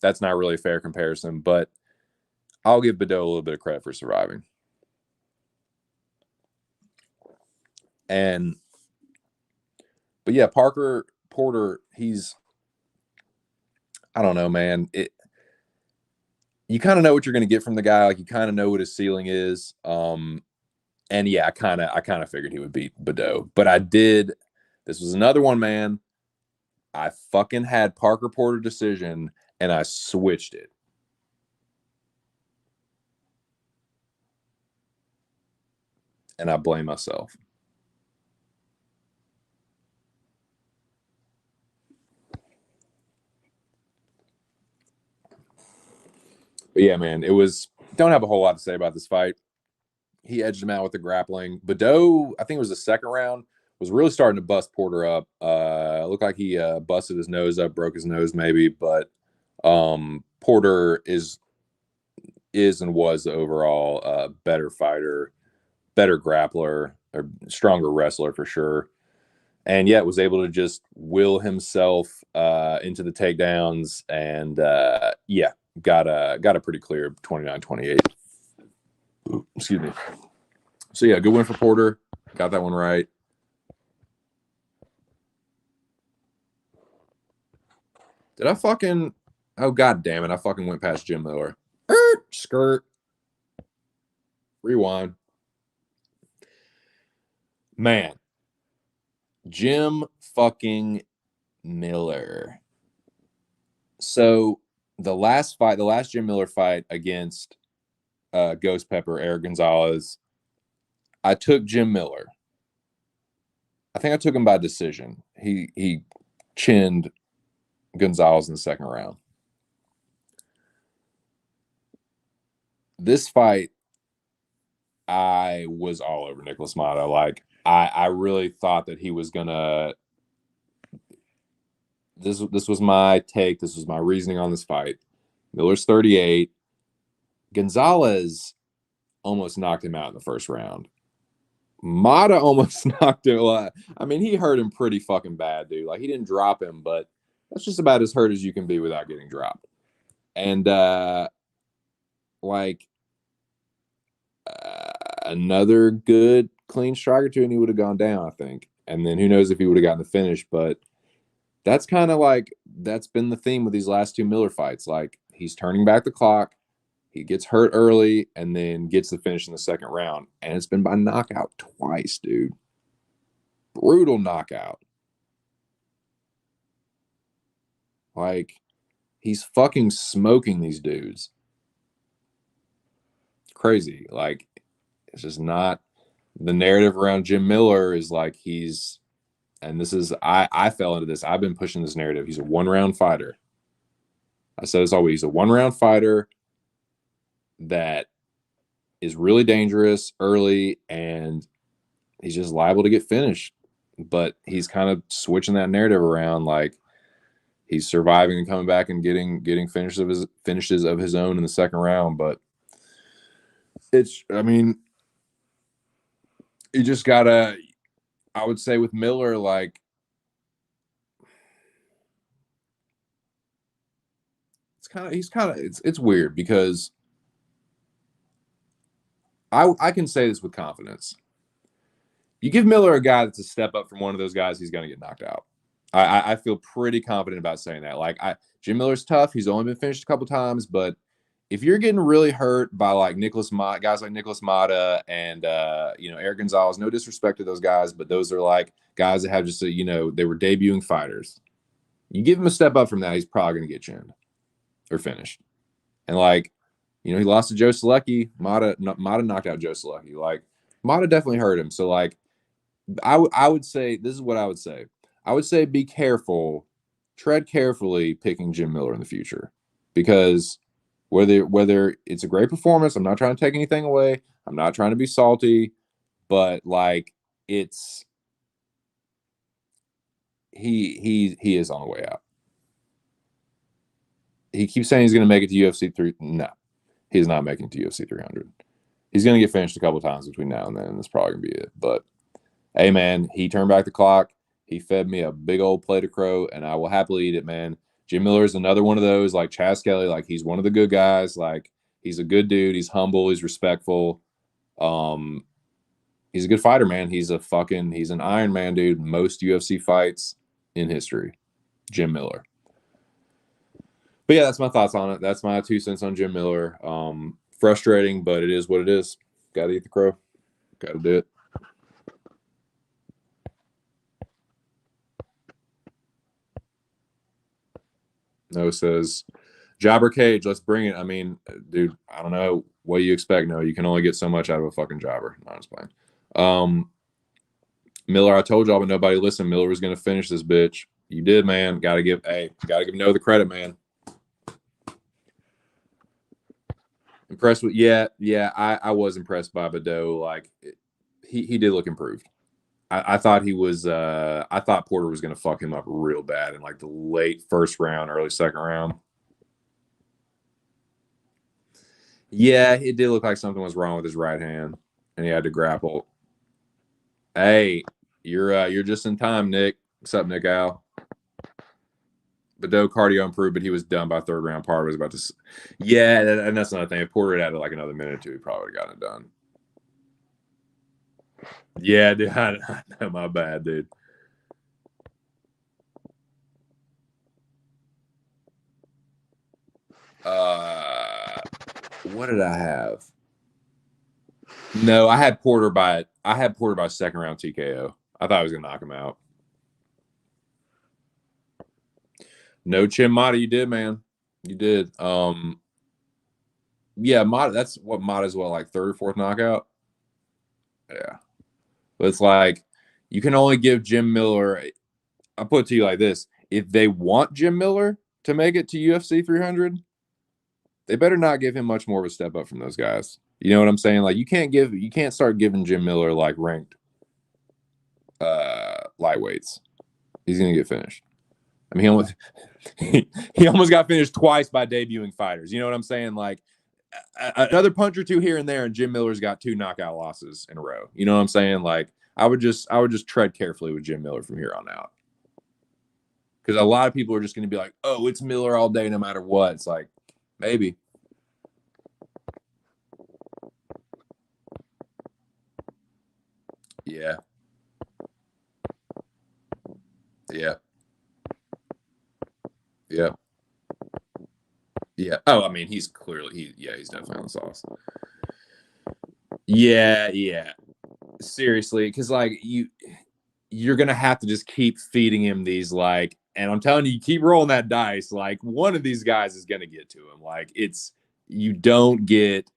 that's not really a fair comparison. But I'll give Badeau a little bit of credit for surviving. But yeah, Parker Porter, I don't know, man. You kind of know what you're going to get from the guy. Like, you kind of know what his ceiling is. And yeah, I kind of figured he would beat Badeau, but I did. This was another one, man. I fucking had Parker Porter decision, and I switched it. And I blame myself. But yeah, man, don't have a whole lot to say about this fight. He edged him out with the grappling. Badeau, I think it was the second round, was really starting to bust Porter up. Looked like he busted his nose up, broke his nose maybe, but Porter is and was the overall better fighter, better grappler, or stronger wrestler for sure. And yet was able to just will himself into the takedowns and yeah, got a pretty clear 29-28. Excuse me. So yeah, good win for Porter. Got that one right. Did I fucking? Oh god damn it! I fucking went past Jim Miller. Skirt. Rewind. Man, Jim fucking Miller. So the last Jim Miller fight against Ghost Pepper, Eric Gonzalez, I took Jim Miller. I think I took him by decision. He chinned Gonzalez in the second round. This fight, I was all over Nicholas Mata. Like, I really thought that he was gonna. This was my take. This was my reasoning on this fight. Miller's 38. Gonzalez almost knocked him out in the first round. Mata almost knocked him. I mean, he hurt him pretty fucking bad, dude. Like, he didn't drop him, but that's just about as hurt as you can be without getting dropped. And like another good clean strike or two, and he would have gone down, I think. And then who knows if he would have gotten the finish, but that's kind of like that's been the theme with these last two Miller fights. Like, he's turning back the clock. He gets hurt early and then gets the finish in the second round. And it's been by knockout twice, dude. Brutal knockout. Like, he's fucking smoking these dudes. Crazy. Like, it's just not the narrative around Jim Miller is like and this is I fell into this. I've been pushing this narrative. He's a one-round fighter. I said this always. He's a one-round fighter that is really dangerous early, and he's just liable to get finished. But he's kind of switching that narrative around. Like, he's surviving and coming back and getting finishes of his own in the second round. But I mean, you just gotta. I would say with Miller, like, it's weird because I can say this with confidence. You give Miller a guy that's a step up from one of those guys, he's going to get knocked out. I feel pretty confident about saying that. Like, Jim Miller's tough. He's only been finished a couple times, but if you're getting really hurt by like guys like Nicholas Mata and Eric Gonzalez, no disrespect to those guys, but those are like guys that have just they were debuting fighters. You give him a step up from that, he's probably going to get chinned or finished. And like, he lost to Joe Selecki. Mata knocked out Joe Selecki. Like, Mata definitely hurt him. So like, I would say this is what I would say. I would say be careful, tread carefully picking Jim Miller in the future, because Whether it's a great performance, I'm not trying to take anything away. I'm not trying to be salty, but like it's he is on the way out. He keeps saying he's going to make it to UFC 3. No, he's not making it to UFC 300. He's going to get finished a couple times between now and then. And that's probably going to be it. But hey, man, he turned back the clock. He fed me a big old plate of crow, and I will happily eat it, man. Jim Miller is another one of those, like Chaz Kelly. Like he's one of the good guys. Like he's a good dude. He's humble. He's respectful. Um, he's a good fighter, man. He's an Iron Man, dude. Most UFC fights in history. Jim Miller. But yeah, that's my thoughts on it. That's my 2 cents on Jim Miller. Frustrating, but it is what it is. Got to eat the crow. Got to do it. No says Jobber Cage. Let's bring it. I mean, dude, I don't know what you expect. No, you can only get so much out of a fucking jobber. Not just playing. Miller, I told y'all, but nobody listened. Miller was gonna finish this bitch. You did, man. Gotta give Noah the credit, man. Impressed with I was impressed by Badeau. Like he did look improved. I thought he was I thought Porter was gonna fuck him up real bad in like the late first round, early second round. Yeah, it did look like something was wrong with his right hand, and he had to grapple. Hey, you're just in time, Nick. What's up, Nick Al? Badeau cardio improved, but he was done by third round. Part was about to. Yeah, and that's another thing. If Porter had like another minute or two, he probably would have gotten it done. Yeah, dude. I know, my bad, dude. Uh, what did I have? No, I had Porter by second round TKO. I thought I was gonna knock him out. No Chin Mata, you did, man. You did. Yeah, Mata. That's what Mata's what like third or fourth knockout. Yeah, but it's like you can only give Jim Miller. I put it to you like this: if they want Jim Miller to make it to UFC 300, they better not give him much more of a step up from those guys. You know what I'm saying? Like you can't start giving Jim Miller like ranked lightweights. He's gonna get finished. I mean, he almost got finished twice by debuting fighters. You know what I'm saying? Like another punch or two here and there, and Jim Miller's got 2 knockout losses in a row. You know what I'm saying? Like I would just tread carefully with Jim Miller from here on out. Because a lot of people are just going to be like, "Oh, it's Miller all day, no matter what." It's like maybe, yeah, yeah, yeah, yeah. Oh, I mean, he's definitely on the sauce. Yeah, yeah. Seriously, because like you're gonna have to just keep feeding him these like, and I'm telling you, you keep rolling that dice. Like one of these guys is gonna get to him. Like it's you don't get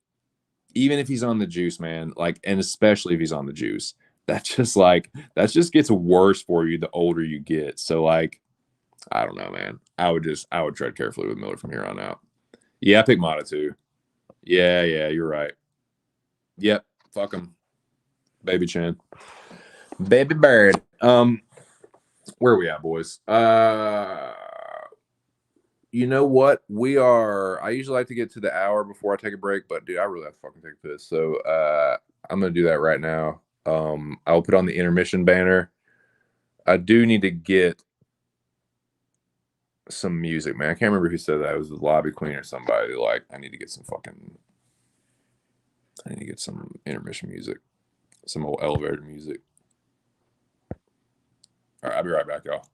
even if he's on the juice, man. Like, and especially if he's on the juice, that just gets worse for you the older you get. So like, I don't know, man. I would tread carefully with Miller from here on out. Yeah, I pick Mata too. Yeah, yeah, you're right. Yep, fuck him, baby chin, baby bird. Where are we at, boys? You know what? We are. I usually like to get to the hour before I take a break, but dude, I really have to fucking take a piss. So I'm gonna do that right now. I'll put on the intermission banner. I do need to get some music, man. I can't remember who said that. It was the lobby queen or somebody. Like, I need to get some fucking. I need to get some intermission music, some old elevator music. All right, I'll be right back, y'all.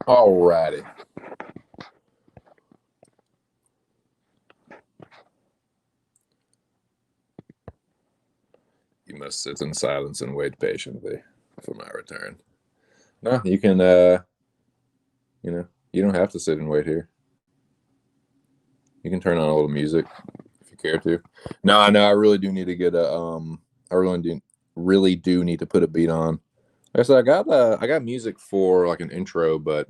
Alrighty. You must sit in silence and wait patiently for my return. No, you can, you don't have to sit and wait here. You can turn on a little music if you care to. No, I know I really do need to get a, I really do need to put a beat on. Like I said, I got music for like an intro, but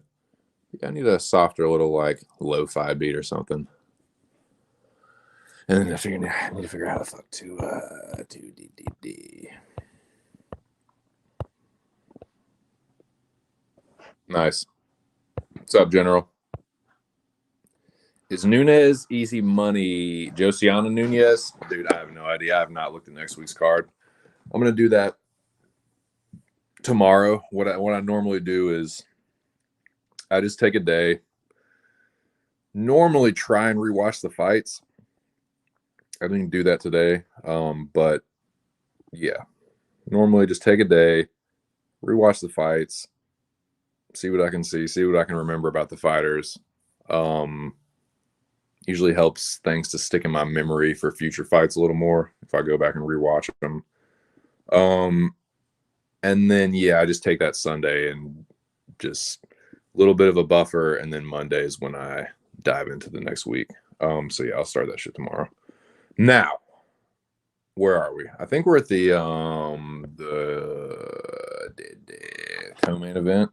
I need a softer little like lo-fi beat or something. And then I need to figure out how the fuck to D. Nice. What's up, General? Is Nunez easy money? Josiana Nunez? Dude, I have no idea. I have not looked at next week's card. I'm gonna do that tomorrow. What I normally do is I just take a day. Normally try and rewatch the fights. I didn't do that today. But yeah. Normally just take a day, rewatch the fights, see what I can see what I can remember about the fighters. Usually helps things to stick in my memory for future fights a little more if I go back and rewatch them. And then yeah, I just take that Sunday and just a little bit of a buffer, and then Monday is when I dive into the next week. So yeah, I'll start that shit tomorrow. Now, where are we? I think we're at the co-main event,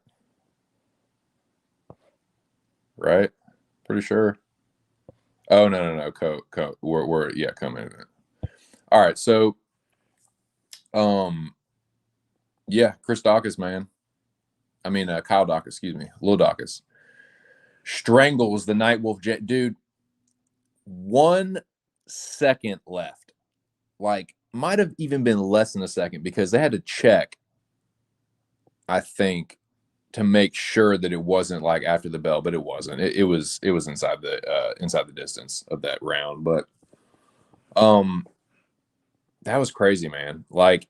right? Pretty sure. Oh no. We're yeah, co-main event. All right, so yeah, Chris Dawkins, man. I mean Kyle Dawkins, excuse me, Lil Dawkins strangles the Nightwolf Jet, dude. 1 second left. Like, might have even been less than a second because they had to check, I think, to make sure that it wasn't like after the bell, but it wasn't. It was inside the distance of that round. But that was crazy, man. Like,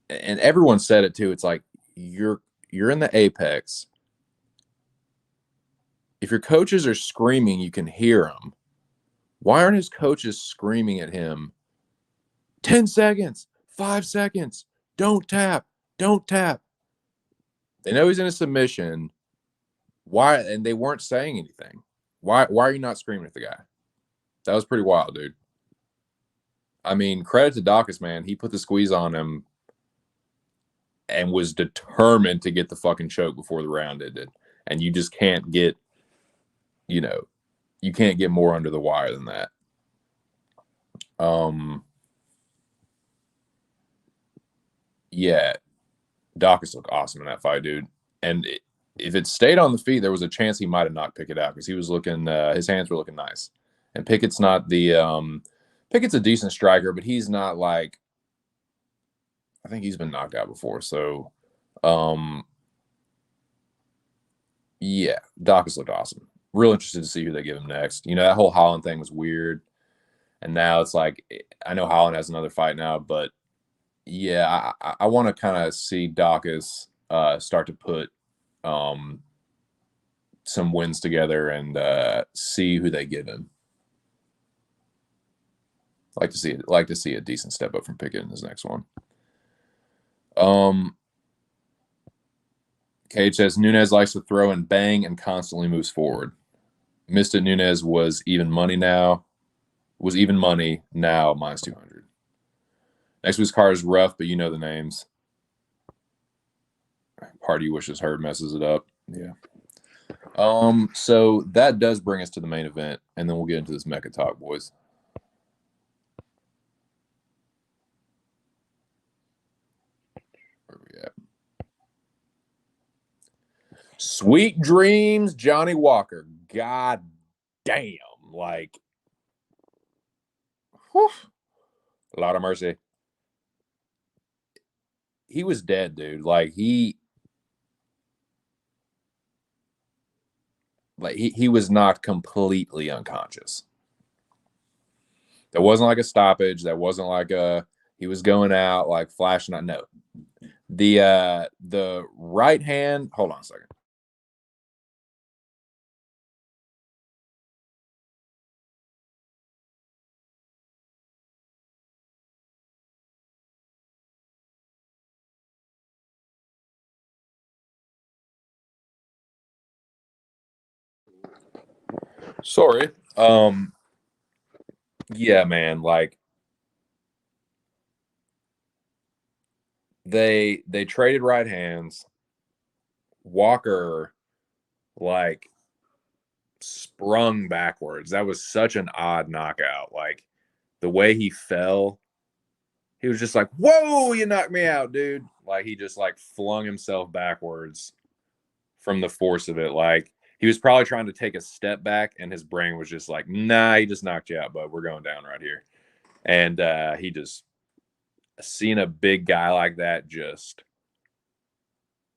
and everyone said it too. It's like you're in the apex. If your coaches are screaming, you can hear them. Why aren't his coaches screaming at him? 10 seconds, 5 seconds, don't tap. They know he's in a submission. Why? And they weren't saying anything. Why are you not screaming at the guy? That was pretty wild, dude. I mean, credit to Dawkins, man. He put the squeeze on him and was determined to get the fucking choke before the round ended. And you just can't get, you can't get more under the wire than that. Yeah, Dawkins looked awesome in that fight, dude. And if it stayed on the feet, there was a chance he might have knocked Pickett out because he was looking, his hands were looking nice. And Pickett's not Pickett's a decent striker, but he's not like, I think he's been knocked out before. So, yeah, Dawkins looked awesome. Real interested to see who they give him next. That whole Holland thing was weird. And now it's like, I know Holland has another fight now, but yeah, I want to kind of see Dawkins start to put some wins together and see who they give him. Like to see a decent step up from Pickett in his next one. Cage says Nunez likes to throw and bang and constantly moves forward. Missed it. Nunez was even money now. Was even money now minus 200. Next week's card is rough, but you know the names. Party wishes Herd messes it up. Yeah. So that does bring us to the main event, and then we'll get into this Mecca talk, boys. Where are we at? Sweet dreams, Johnny Walker. God damn. Like, whew, a lot of mercy. He was dead, dude. Like he was knocked completely unconscious. There wasn't like a stoppage. That wasn't like he was going out like flashing. No, the right hand. Hold on a second. Sorry. Yeah, man, like they traded right hands. Walker like sprung backwards. That was such an odd knockout. Like the way he fell, he was just like, "Whoa, you knocked me out, dude!" Like he just like flung himself backwards from the force of it. Like he was probably trying to take a step back, and his brain was just like, "Nah, he just knocked you out, bud. We're going down right here." And he just seen a big guy like that just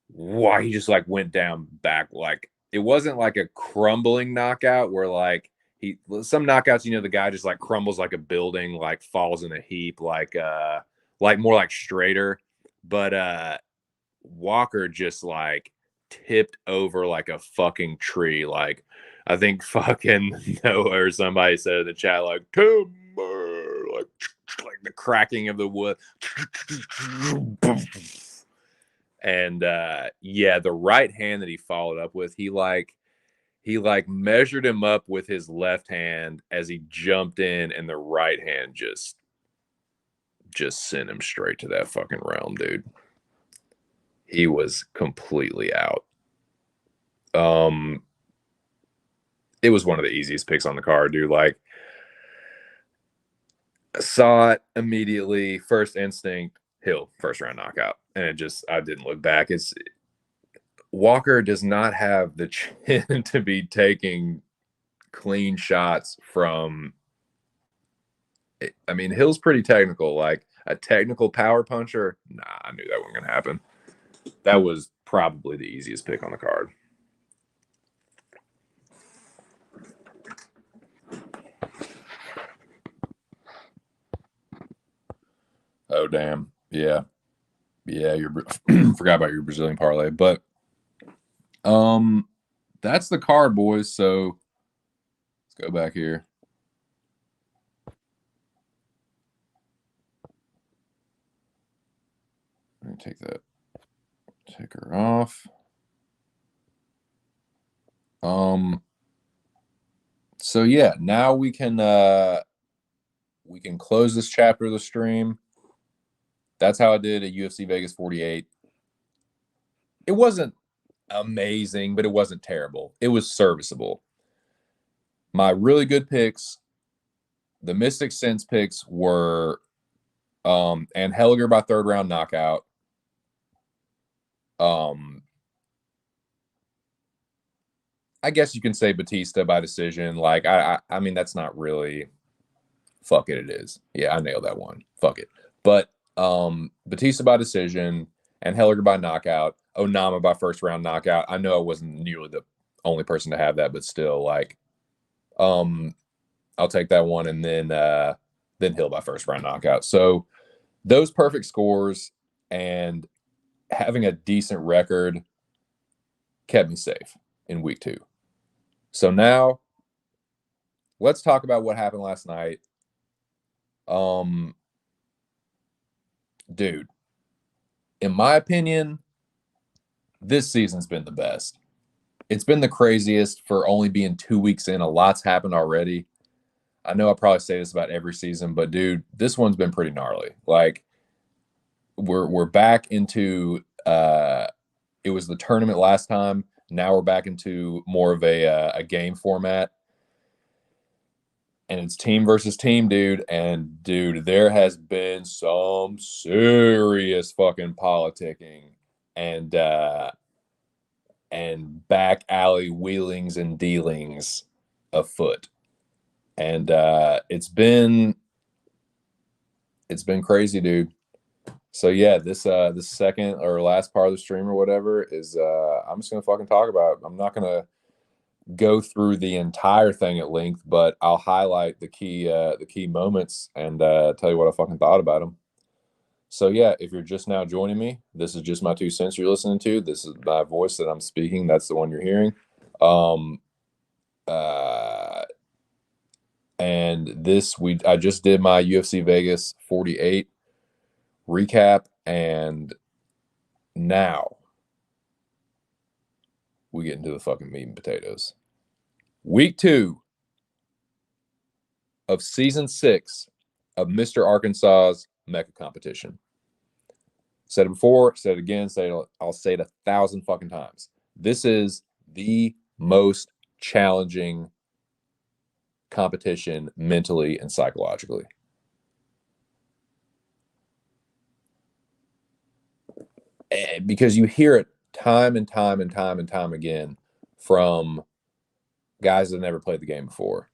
why he just like went down back. Like it wasn't like a crumbling knockout where like he some knockouts, the guy just like crumbles like a building, like falls in a heap, like more like straighter. But Walker just like tipped over like a fucking tree. Like I think fucking Noah or somebody said in the chat, like timber, like the cracking of the wood. And yeah, the right hand that he followed up with, he like measured him up with his left hand as he jumped in, and the right hand just sent him straight to that fucking realm, dude. He was completely out. Um, it was one of the easiest picks on the card, dude. Like, saw it immediately, first instinct, Hill, first round knockout, and I didn't look back. It's Walker does not have the chin to be taking clean shots from. I mean, Hill's pretty technical, like a technical power puncher. Nah, I knew that wasn't gonna happen. That was probably the easiest pick on the card. Oh damn, yeah, yeah. You forgot about your Brazilian parlay, but um, that's the card, boys. So let's go back here. Let me take that ticker off. So yeah, now we can close this chapter of the stream. That's how I did at UFC Vegas 48. It wasn't amazing, but it wasn't terrible. It was serviceable. My really good picks, the Mystic Sense picks were and Helliger by third round knockout. Um I guess you can say Batista by decision. Like I mean that's not really fuck it, it is. Yeah, I nailed that one. Fuck it. But Batista by decision and Helliger by knockout, Onama by first round knockout. I know I wasn't nearly the only person to have that, but still like um I'll take that one, and then Hill by first round knockout. So those perfect scores and having a decent record kept me safe in week 2. So now let's talk about what happened last night. Um dude, in my opinion, this season's been the best. It's been the craziest for only being 2 weeks in. A lot's happened already. I know I probably say this about every season, but dude, this one's been pretty gnarly. Like we're back into it was the tournament last time. Now we're back into more of a game format, and it's team versus team, dude. And dude, there has been some serious fucking politicking and back alley wheelings and dealings afoot, and it's been crazy, dude. So yeah, this second or last part of the stream or whatever is I'm just gonna fucking talk about it. I'm not gonna go through the entire thing at length, but I'll highlight the key moments and tell you what I fucking thought about them. So yeah, if you're just now joining me, this is just my 2 cents you're listening to. This is my voice that I'm speaking. That's the one you're hearing. Um, uh, and I just did my UFC Vegas 48 recap, and now we get into the fucking meat and potatoes. Week 2 of season 6 of Mr. Arkansas's Mecca competition. Said it before, said it again, I'll say it 1,000 fucking times. This is the most challenging competition mentally and psychologically. Because you hear it time and time and time and time again from guys that never played the game before.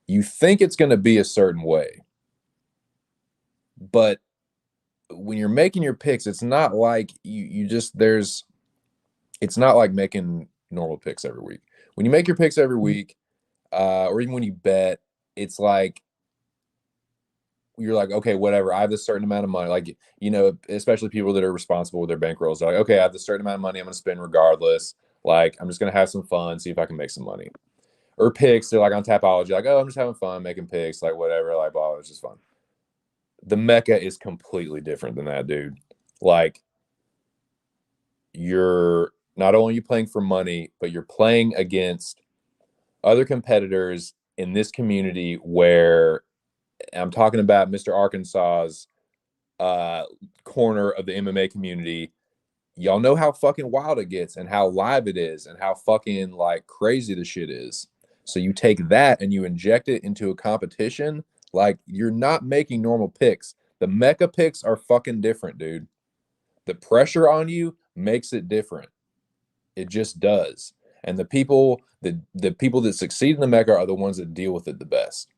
You think it's going to be a certain way, but when you're making your picks, it's not like it's not like making normal picks every week. When you make your picks every week, or even when you bet, it's like you're like, okay, whatever. I have this certain amount of money. Like, especially people that are responsible with their bankrolls. They're like, okay, I have this certain amount of money I'm going to spend regardless. Like, I'm just going to have some fun, see if I can make some money. Or picks, they're like on Tapology, like, oh, I'm just having fun making picks, like whatever, like, blah, it's just fun. The Mecca is completely different than that, dude. Like, you're not only playing for money, but you're playing against other competitors in this community where I'm talking about Mr. Arkansas's corner of the MMA community. Y'all know how fucking wild it gets and how live it is and how fucking like crazy the shit is. So you take that and you inject it into a competition. Like, you're not making normal picks. The Mecca picks are fucking different, dude. The pressure on you makes it different. It just does. And the people that succeed in the Mecca are the ones that deal with it the best.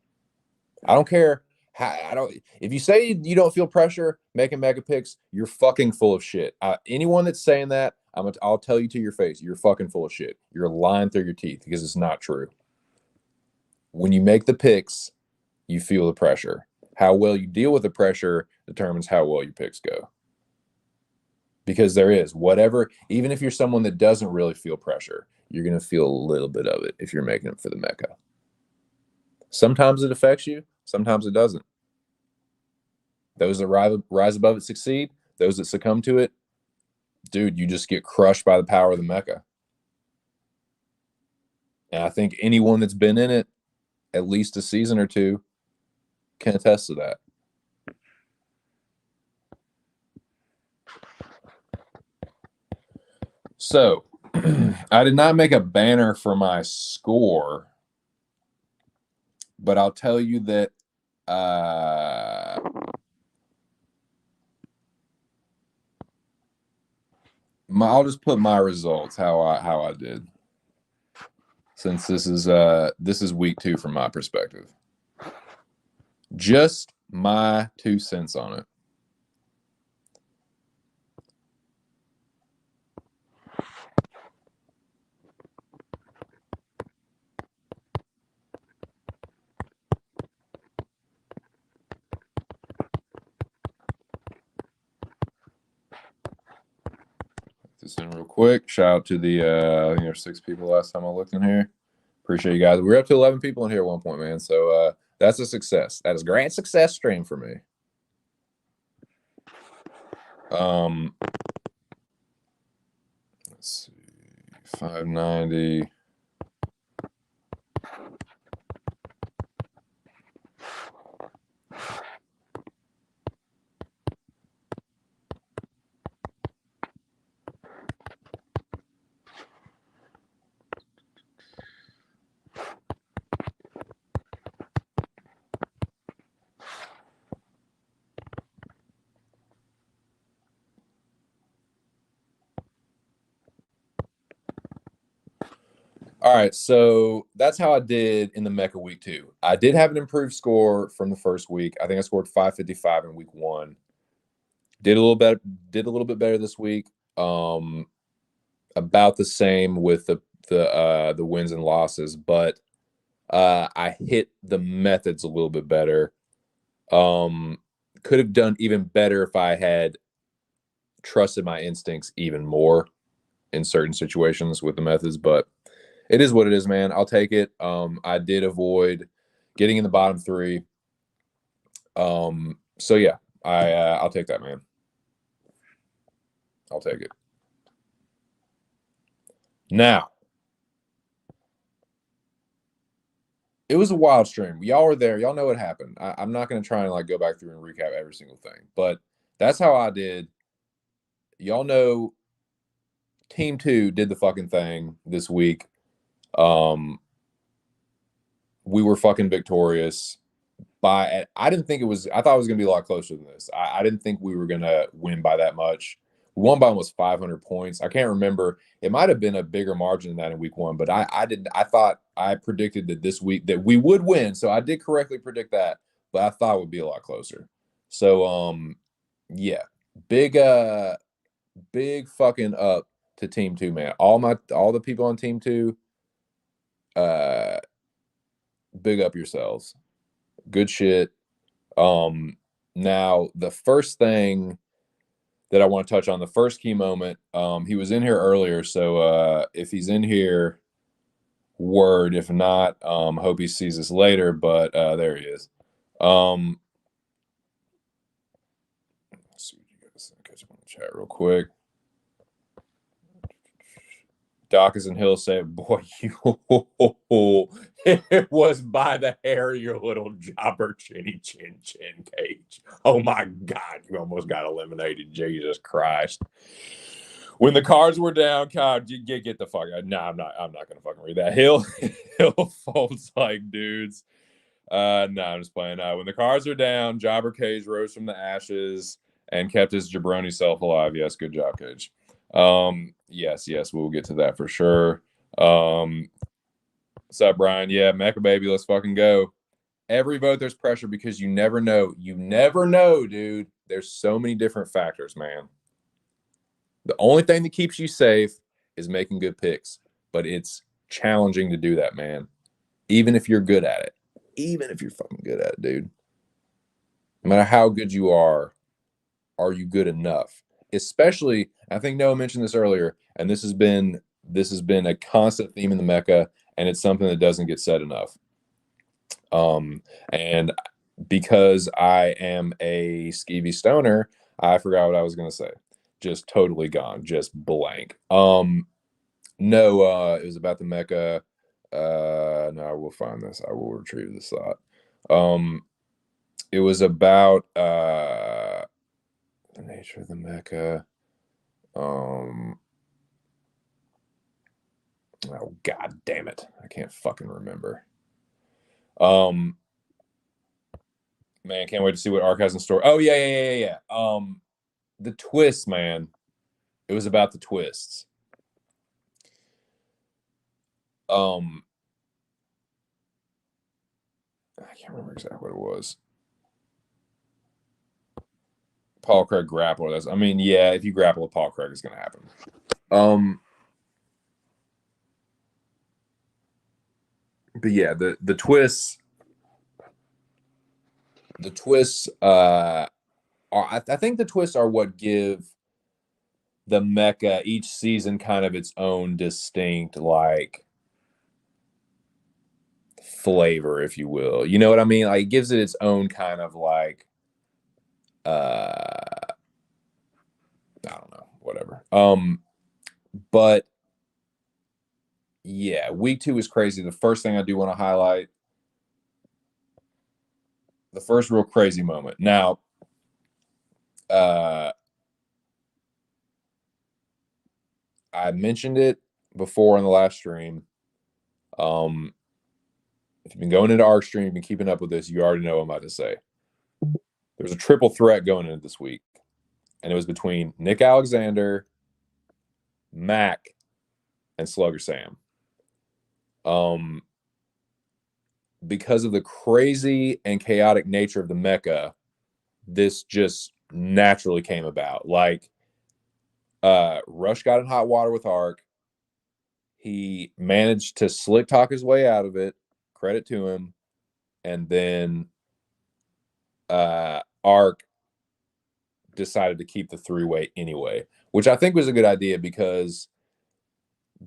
I don't care if you say you don't feel pressure making Mecca picks, you're fucking full of shit. Anyone that's saying that, I'll tell you to your face, you're fucking full of shit. You're lying through your teeth because it's not true. When you make the picks, you feel the pressure. How well you deal with the pressure determines how well your picks go. Because there is whatever, even if you're someone that doesn't really feel pressure, you're going to feel a little bit of it if you're making it for the Mecca. Sometimes it affects you, sometimes it doesn't. Those that rise above it succeed. Those that succumb to it, dude, you just get crushed by the power of the Mecca. And I think anyone that's been in it at least a season or two can attest to that. So, I did not make a banner for my score, but I'll tell you that I'll just put my results how I did, since this is week 2 from my perspective. Just my 2 cents on it. This in real quick. Shout out to the I think there's 6 people last time I looked in here. Appreciate you guys. We're up to 11 people in here at one point, man. So that's a success. That is a grand success stream for me. Let's see, 590. All right, so that's how I did in the Mecca week 2. I did have an improved score from the first week. I think I scored 555 in week 1. Did a little bit better this week. About the same with the wins and losses, but I hit the methods a little bit better. Could have done even better if I had trusted my instincts even more in certain situations with the methods, but it is what it is, man. I'll take it. I did avoid getting in the bottom 3. So yeah, I'll take that, man. I'll take it. Now, It was a wild stream. Y'all were there. Y'all know what happened. I'm not going to try and like go back through and recap every single thing, but that's how I did. Y'all know Team Two did the fucking thing this week. Um, we were fucking victorious. I didn't think it was. I thought it was going to be a lot closer than this. I didn't think we were going to win by that much. We won by almost 500 points. I can't remember. It might have been a bigger margin than that in week one, but I didn't. I thought I predicted that this week that we would win, so I did correctly predict that. But I thought it would be a lot closer. So yeah, big big fucking up to Team Two, man. All the people on Team Two, uh, big up yourselves. Good shit. Now the first thing that I want to touch on, the first key moment, he was in here earlier, so if he's in here, word. If not, hope he sees us later, but there he is. Let's see what you guys catch up on the chat real quick. Doc is in Hill say, boy, you it was by the hair of your little jobber chinny chin chin cage. Oh my God, you almost got eliminated. Jesus Christ. When the cards were down, God, you get the fuck out. No, I'm not gonna fucking read that. Hill folds like dudes. No, I'm just playing. When the cards are down, Jobber Cage rose from the ashes and kept his jabroni self alive. Yes, good job, Cage. Yes, we'll get to that for sure. What's up, Brian? Yeah, Mecca baby, let's fucking go. Every vote there's pressure because you never know. You never know, dude. There's so many different factors, man. The only thing that keeps you safe is making good picks, but it's challenging to do that, man. Even if you're good at it. Even if you're fucking good at it, dude. No matter how good you are you good enough? Especially, I think Noah mentioned this earlier, and this has been a constant theme in the Mecca, and it's something that doesn't get said enough. And because I am a skeevy stoner, I forgot what I was gonna say. Just totally gone, just blank. No, it was about the Mecca. No, I will find this. I will retrieve this thought. It was about the nature of the Mecca. Oh God damn it. I can't fucking remember. Man, can't wait to see what Ark has in store. Oh yeah. The twists, man. It was about the twists. I can't remember exactly what it was. Paul Craig grapple. I mean, yeah, if you grapple with Paul Craig, it's gonna happen. But yeah, the twists. The twists are. I think the twists are what give the Mecca each season kind of its own distinct like flavor, if you will. You know what I mean? Like it gives it its own kind of like I don't know, whatever. But yeah, week 2 is crazy. The first thing I do want to highlight, the first real crazy moment. Now, I mentioned it before on the last stream. If you've been going into Arc stream, you've been keeping up with this, you already know what I'm about to say. There's a triple threat going into this week, and it was between Nick Alexander, Mac, and Slugger Sam. Because of the crazy and chaotic nature of the Mecca, this just naturally came about. Like, Rush got in hot water with Ark. He managed to slick talk his way out of it. Credit to him. And then Ark decided to keep the 3-way anyway, which I think was a good idea because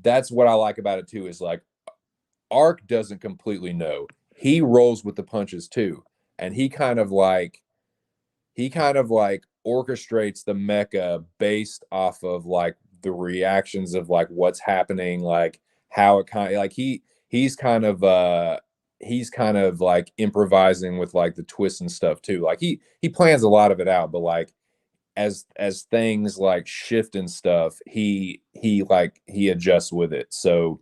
that's what I like about it too, is like Ark doesn't completely know. He rolls with the punches too. And he kind of like orchestrates the Mecca based off of like the reactions of like what's happening, like how it kind of like he's kind of he's kind of like improvising with like the twists and stuff too. Like he plans a lot of it out, but like as things like shift and stuff, he adjusts with it. So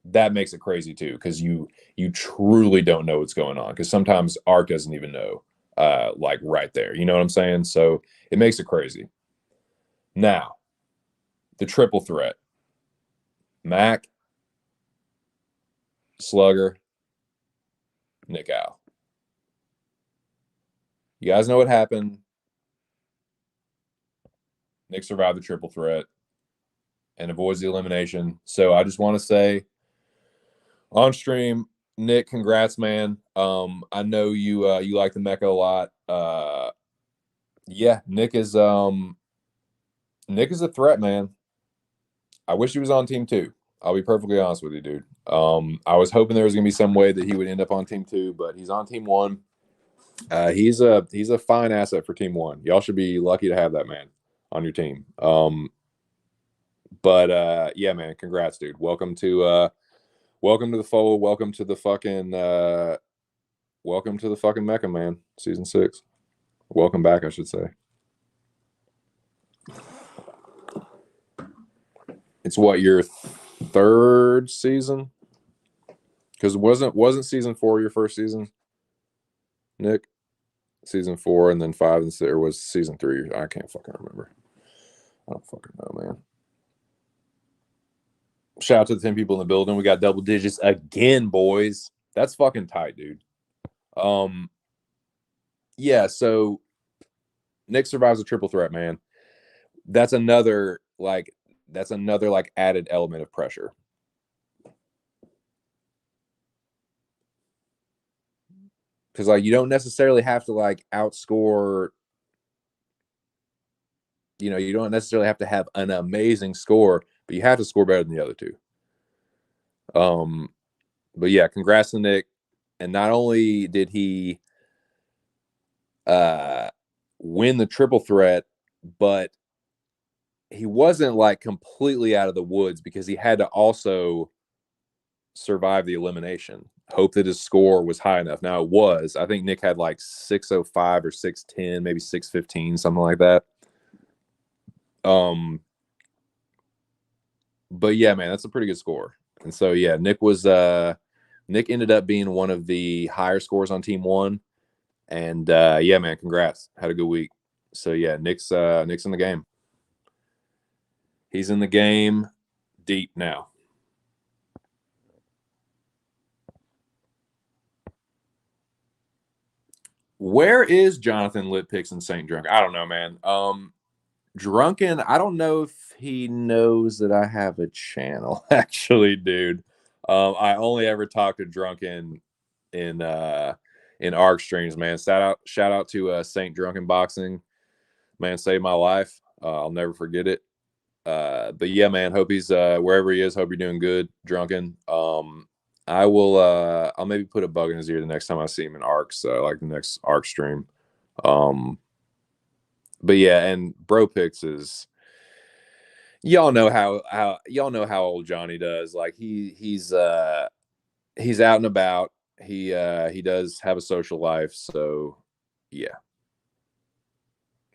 that makes it crazy too, because you truly don't know what's going on, because sometimes Ark doesn't even know like right there. You know what I'm saying? So it makes it crazy. Now, the triple threat. Mac, Slugger, Nick Al. You guys know what happened. Nick survived the triple threat and avoids the elimination. So I just want to say on stream, Nick, congrats, man. I know you like the Mecca a lot. Yeah, Nick is a threat, man. I wish he was on team two. I'll be perfectly honest with you, dude. I was hoping there was gonna be some way that he would end up on team two, but he's on team one. He's a fine asset for team one. Y'all should be lucky to have that man on your team. But yeah, man, congrats, dude. Welcome to the fold. Welcome to the fucking Mecca, man. Season 6. Welcome back, I should say. It's what, your third season? Because wasn't season 4 your first season, Nick? Season 4 and then 5 and 6, or was season 3? I can't fucking remember. I don't fucking know, man. Shout out to the 10 people in the building. We got double digits again, boys. That's fucking tight, dude. Yeah, so Nick survives a triple threat, man. That's another added element of pressure. Because like you don't necessarily have to like outscore, you don't necessarily have to have an amazing score, but you have to score better than the other two. But yeah, congrats to Nick. And not only did he win the triple threat, but he wasn't like completely out of the woods, because he had to also survive the elimination. Hope that his score was high enough. Now it was. I think Nick had like 605 or 610, maybe 615, something like that. But yeah, man, that's a pretty good score. And so yeah, Nick ended up being one of the higher scores on team one. And yeah, man, congrats. Had a good week. So yeah, Nick's in the game. He's in the game deep now. Where is Jonathan Litpix and Saint Drunk? I don't know, man. Drunken, I don't know if he knows that I have a channel, actually, dude. I only ever talk to Drunken in ARC streams, man. Shout out to Saint Drunken Boxing. Man, saved my life. I'll never forget it. But yeah, man, hope he's wherever he is, hope you're doing good, Drunken. I'll maybe put a bug in his ear the next time I see him in ARCs, like the next ARC stream. But yeah, and Bro Picks is, y'all know how old Johnny does. Like he's out and about. He does have a social life, so yeah.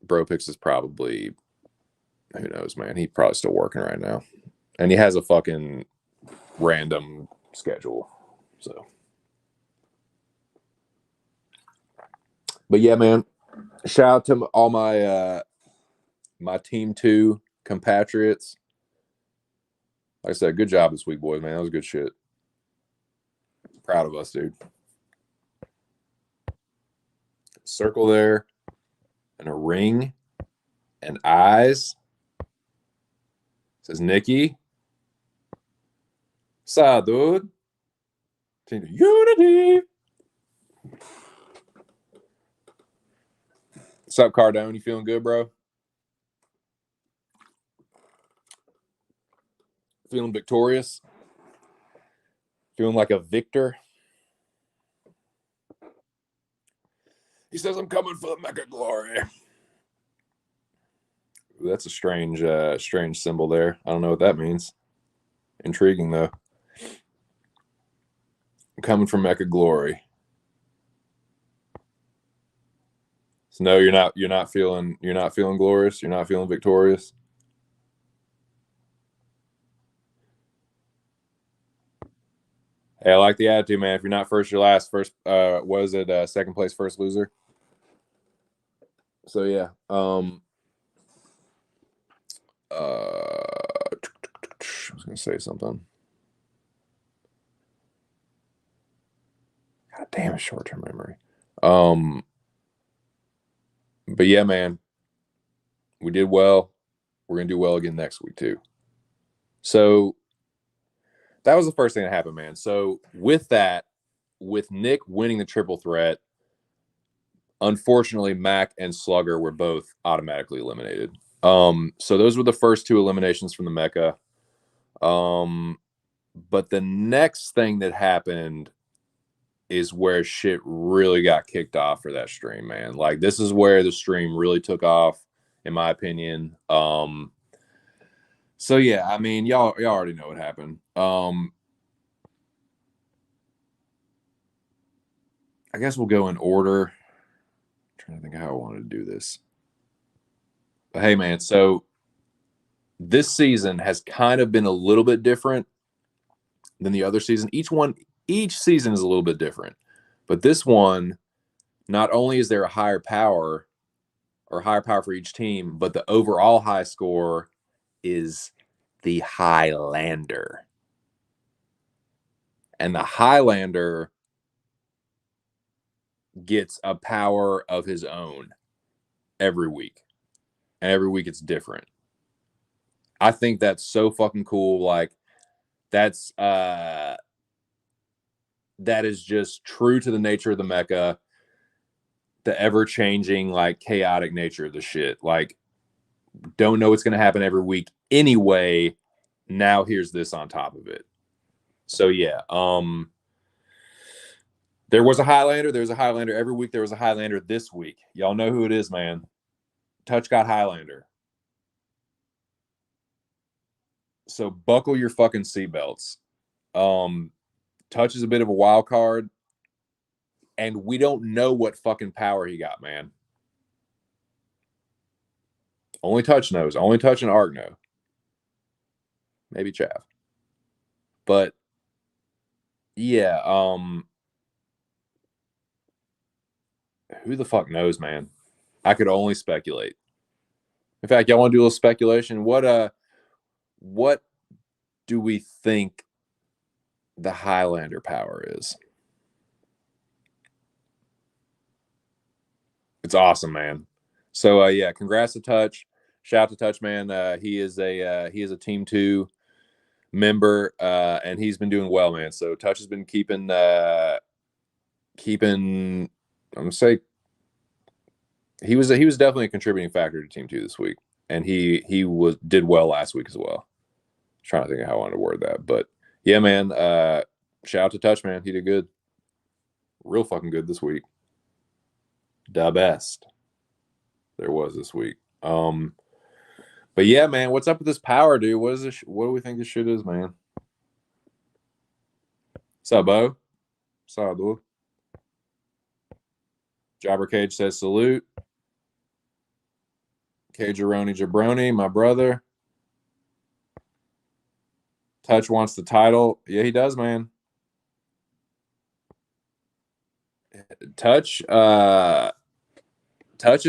Bro Picks is probably, who knows, man. He's probably still working right now, and he has a fucking random schedule. So, but yeah, man. Shout out to all my my team 2 compatriots. Like I said, good job this week, boys, man. That was good shit. Proud of us, dude. Circle there, and a ring, and eyes. Says Nikki. Dude. Team Unity. What's up, Cardone? You feeling good, bro? Feeling victorious? Feeling like a victor? He says, I'm coming for the Mecca glory. That's a strange symbol there. I don't know what that means. Intriguing, though. Coming from Mecca Glory. So no, you're not feeling glorious. You're not feeling victorious. Hey, I like the attitude, man. If you're not first, you're last. First, was it second place, first loser? So yeah. I was gonna say something. God damn, a short term memory. Um, but yeah, man, we did well. We're gonna do well again next week too. So that was the first thing that happened, man. So with that, with Nick winning the triple threat, unfortunately, Mac and Slugger were both automatically eliminated. So those were the first two eliminations from the Mecca. But the next thing that happened is where shit really got kicked off for that stream, man. Like this is where the stream really took off, in my opinion. So yeah, I mean, y'all already know what happened. I guess we'll go in order. I'm trying to think of how I wanted to do this. But hey, man, so this season has kind of been a little bit different than the other season. Each season is a little bit different. But this one, not only is there a higher power for each team, but the overall high score is the Highlander. And the Highlander gets a power of his own every week. And every week it's different. I think that's so fucking cool. Like that's that is just true to the nature of the Mecca, the ever-changing, like chaotic nature of the shit. Like, don't know what's gonna happen every week anyway. Now here's this on top of it. So yeah, there was a Highlander. There's a Highlander every week. There was a Highlander this week. Y'all know who it is, man. Touch got Highlander. So buckle your fucking seatbelts. Touch is a bit of a wild card, and we don't know what fucking power he got, man. Only Touch knows. Only Touch and Ark know. Maybe Chav. But yeah, who the fuck knows, man? I could only speculate. In fact, y'all want to do a little speculation? What do we think the Highlander power is? It's awesome, man. So yeah, congrats to Touch. Shout out to Touch, man. He is a Team 2 member, and he's been doing well, man. So Touch has been keeping I'm gonna say he was definitely a contributing factor to Team 2 this week, and he did well last week as well. Trying to think of how I want to word that, but yeah, man. Shout out to Touch, man. He did good, real fucking good this week. The best there was this week. But yeah, man, what's up with this power, dude? What is this? What do we think this shit is, man? What's up, Bo? What's up, dude? Jobber Cage says salute. Cageroni Jabroni, my brother. Touch wants the title. Yeah, he does, man. Touch is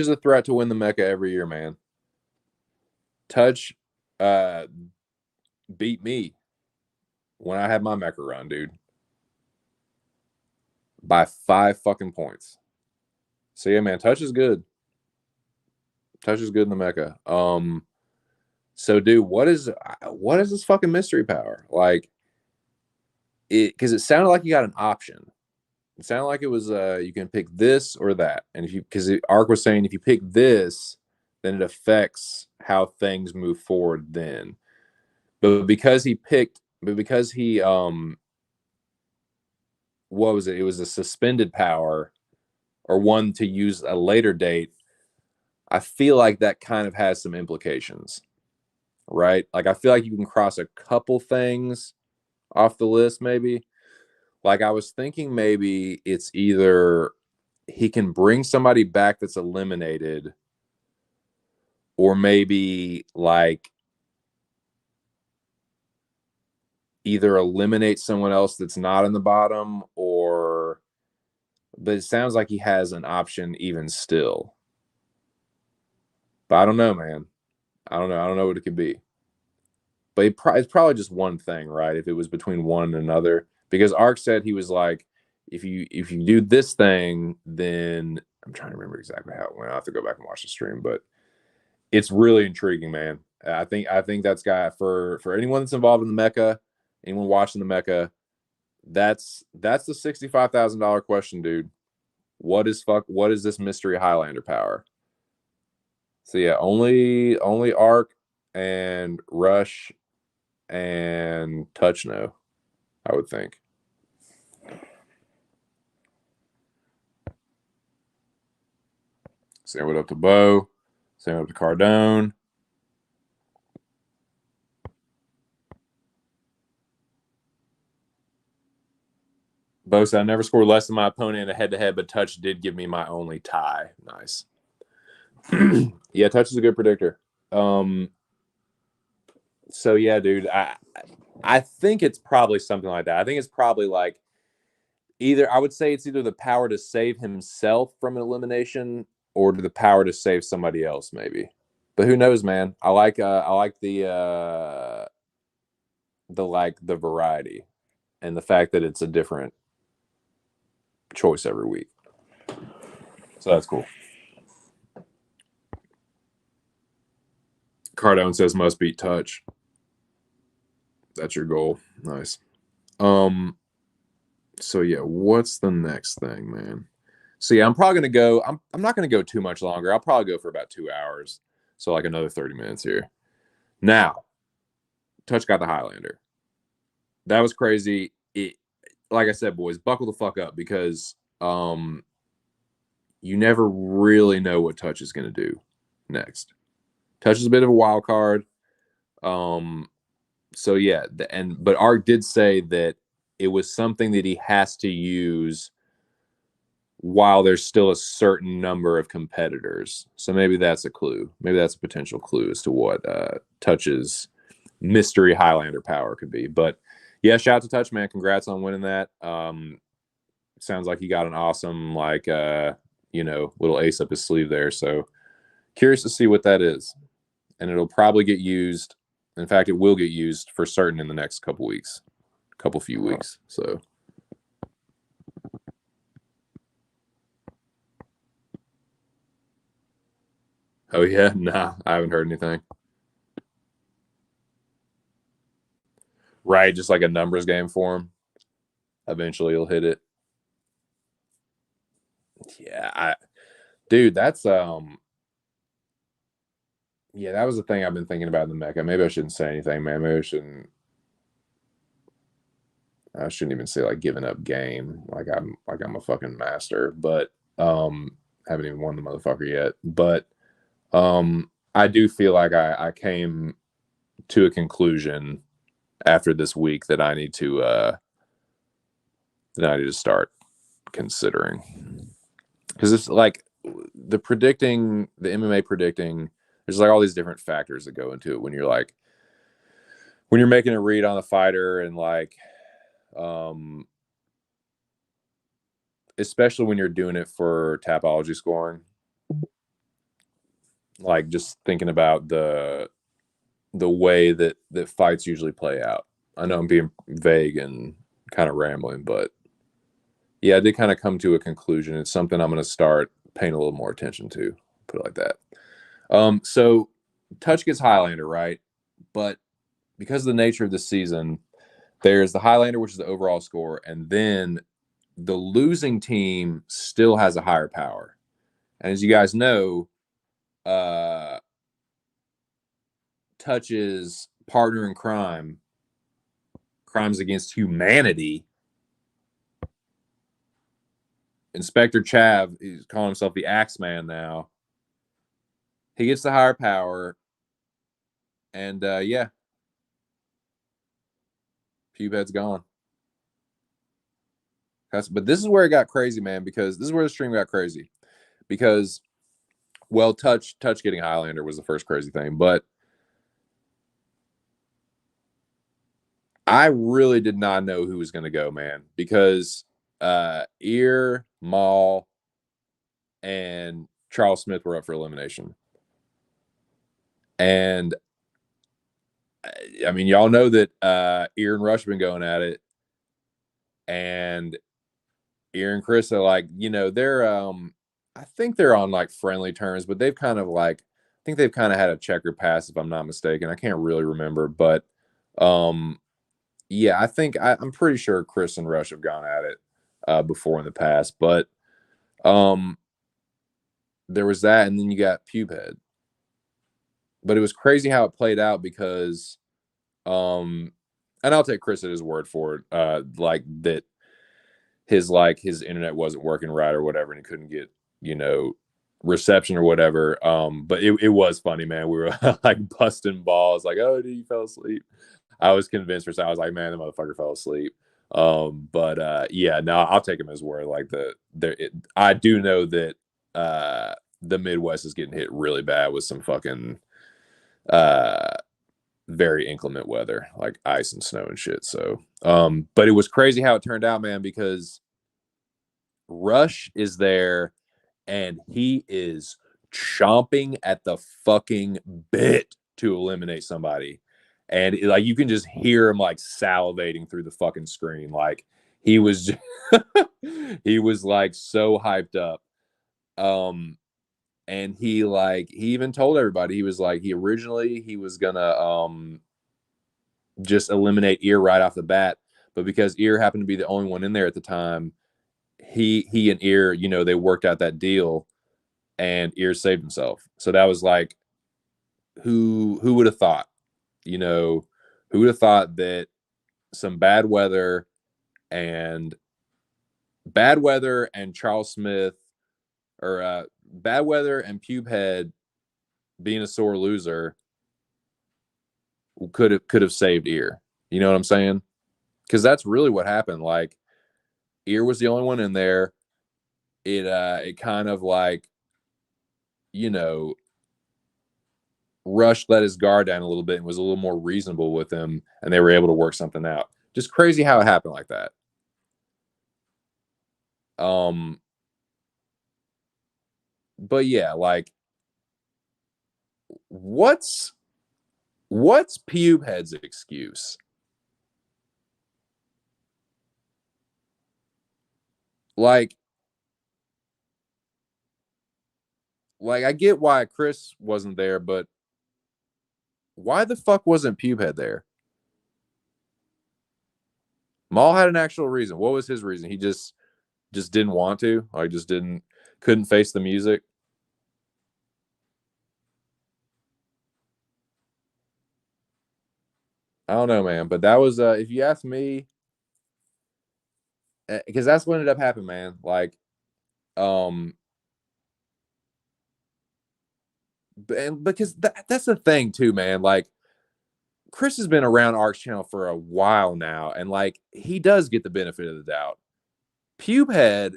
a threat to win the Mecca every year, man. Touch beat me when I had my Mecca run, dude. By 5 fucking points. So yeah, man, Touch is good. Touch is good in the Mecca. So dude, what is this fucking mystery power? Like because it sounded like you got an option. It sounded like it was you can pick this or that. And if you because Ark was saying if you pick this, then it affects how things move forward then. But because he what was it? It was a suspended power or one to use a later date. I feel like that kind of has some implications, right? Like I feel like you can cross a couple things off the list, maybe. Like I was thinking maybe it's either he can bring somebody back that's eliminated, or maybe like either eliminate someone else that's not in the bottom, or but it sounds like he has an option even still. But I don't know, man. I don't know. I don't know what it could be. But it's probably just one thing, right? If it was between one and another, because Ark said he was like, if you do this thing, then I'm trying to remember exactly how it went. I have to go back and watch the stream, but it's really intriguing, man. I think that's got for anyone that's involved in the Mecca, anyone watching the Mecca, that's the $65,000 question, dude. What is this mystery Highlander power? So yeah, only Arc and Rush and Touch no, I would think. Same with up to Bo. Same up to Cardone. Bo said I never scored less than my opponent in a head to head, but Touch did give me my only tie. Nice. Yeah, Touch is a good predictor. So yeah, dude, I think it's probably something like that. I think it's probably like either I would say it's either the power to save himself from an elimination or the power to save somebody else, maybe. But who knows, man? I like the variety and the fact that it's a different choice every week. So that's cool. Cardone says must beat Touch. That's your goal. Nice. So yeah, what's the next thing, man? So yeah, I'm probably gonna go. I'm not gonna go too much longer. I'll probably go for about 2 hours. So like another 30 minutes here. Now, Touch got the Highlander. That was crazy. It like I said, boys, buckle the fuck up because you never really know what Touch is gonna do next. Touch is a bit of a wild card. So yeah, but Ark did say that it was something that he has to use while there's still a certain number of competitors. So maybe that's a clue. Maybe that's a potential clue as to what Touch's mystery Highlander power could be. But yeah, shout out to Touch, man. Congrats on winning that. Sounds like he got an awesome little ace up his sleeve there. So curious to see what that is. And it'll probably get used. In fact, it will get used for certain in the next couple few weeks. So oh yeah, nah, I haven't heard anything. Right, just like a numbers game for him. Eventually he'll hit it. Yeah, dude, that's yeah, that was the thing I've been thinking about in the Mecca. Maybe I shouldn't say anything, man. Maybe I shouldn't even say like giving up game. Like I'm a fucking master, but haven't even won the motherfucker yet. But I do feel like I came to a conclusion after this week that I need to start considering. Because it's like the MMA predicting, there's like all these different factors that go into it when you're making a read on the fighter and like especially when you're doing it for Tapology scoring, like just thinking about the way that fights usually play out. I know I'm being vague and kind of rambling, but yeah, I did kind of come to a conclusion. It's something I'm going to start paying a little more attention to. Put it like that. So Touch gets Highlander, right? But because of the nature of the season, there's the Highlander, which is the overall score, and then the losing team still has a higher power. And as you guys know, Touch's partner in crime, crimes against humanity, Inspector Chav, he's calling himself the Axeman now. He gets the higher power, and yeah, Pubehead's gone. But this is where it got crazy, man, because this is where the stream got crazy. Because, well, Touch getting Highlander was the first crazy thing, but I really did not know who was going to go, man, because Ear, Maul, and Charles Smith were up for elimination. And I mean, y'all know that Ear and Rush have been going at it, and Ear and Chris are like, they're I think they're on like friendly terms, but they've kind of like, I think they've kind of had a checkered past, if I'm not mistaken. I can't really remember, but yeah, I'm pretty sure Chris and Rush have gone at it before in the past, but there was that, and then you got Pubehead. But it was crazy how it played out because and I'll take Chris at his word for it, like that his internet wasn't working right or whatever, and he couldn't get, reception or whatever. But it was funny, man. We were like busting balls, like, oh, dude, you fell asleep. I was convinced for a second. I was like, man, the motherfucker fell asleep. But yeah, no, I'll take him as word. Like I do know that the Midwest is getting hit really bad with some fucking very inclement weather, like ice and snow and shit. So, but it was crazy how it turned out, man, because Rush is there and he is chomping at the fucking bit to eliminate somebody. And like you can just hear him like salivating through the fucking screen. Like he was he was like so hyped up. And he even told everybody, he was like, he was gonna just eliminate Ear right off the bat, but because Ear happened to be the only one in there at the time, he and Ear, they worked out that deal, and Ear saved himself. So that was like, who would have thought? Who would have thought that some and bad weather and Charles Smith, or bad weather and Pubehead being a sore loser could have saved Ear. You know what I'm saying? Because that's really what happened. Like, Ear was the only one in there. It kind of like, Rush let his guard down a little bit and was a little more reasonable with him, and they were able to work something out. Just crazy how it happened like that. But yeah, like, what's Pubehead's excuse? Like I get why Chris wasn't there, but why the fuck wasn't Pubehead there? Maul had an actual reason. What was his reason? He just didn't want to. Like, just couldn't face the music. I don't know, man. But that was, if you ask me, because that's what ended up happening, man. Like, and because that's the thing too, man. Like, Chris has been around Arc's channel for a while now, and like he does get the benefit of the doubt. Pubehead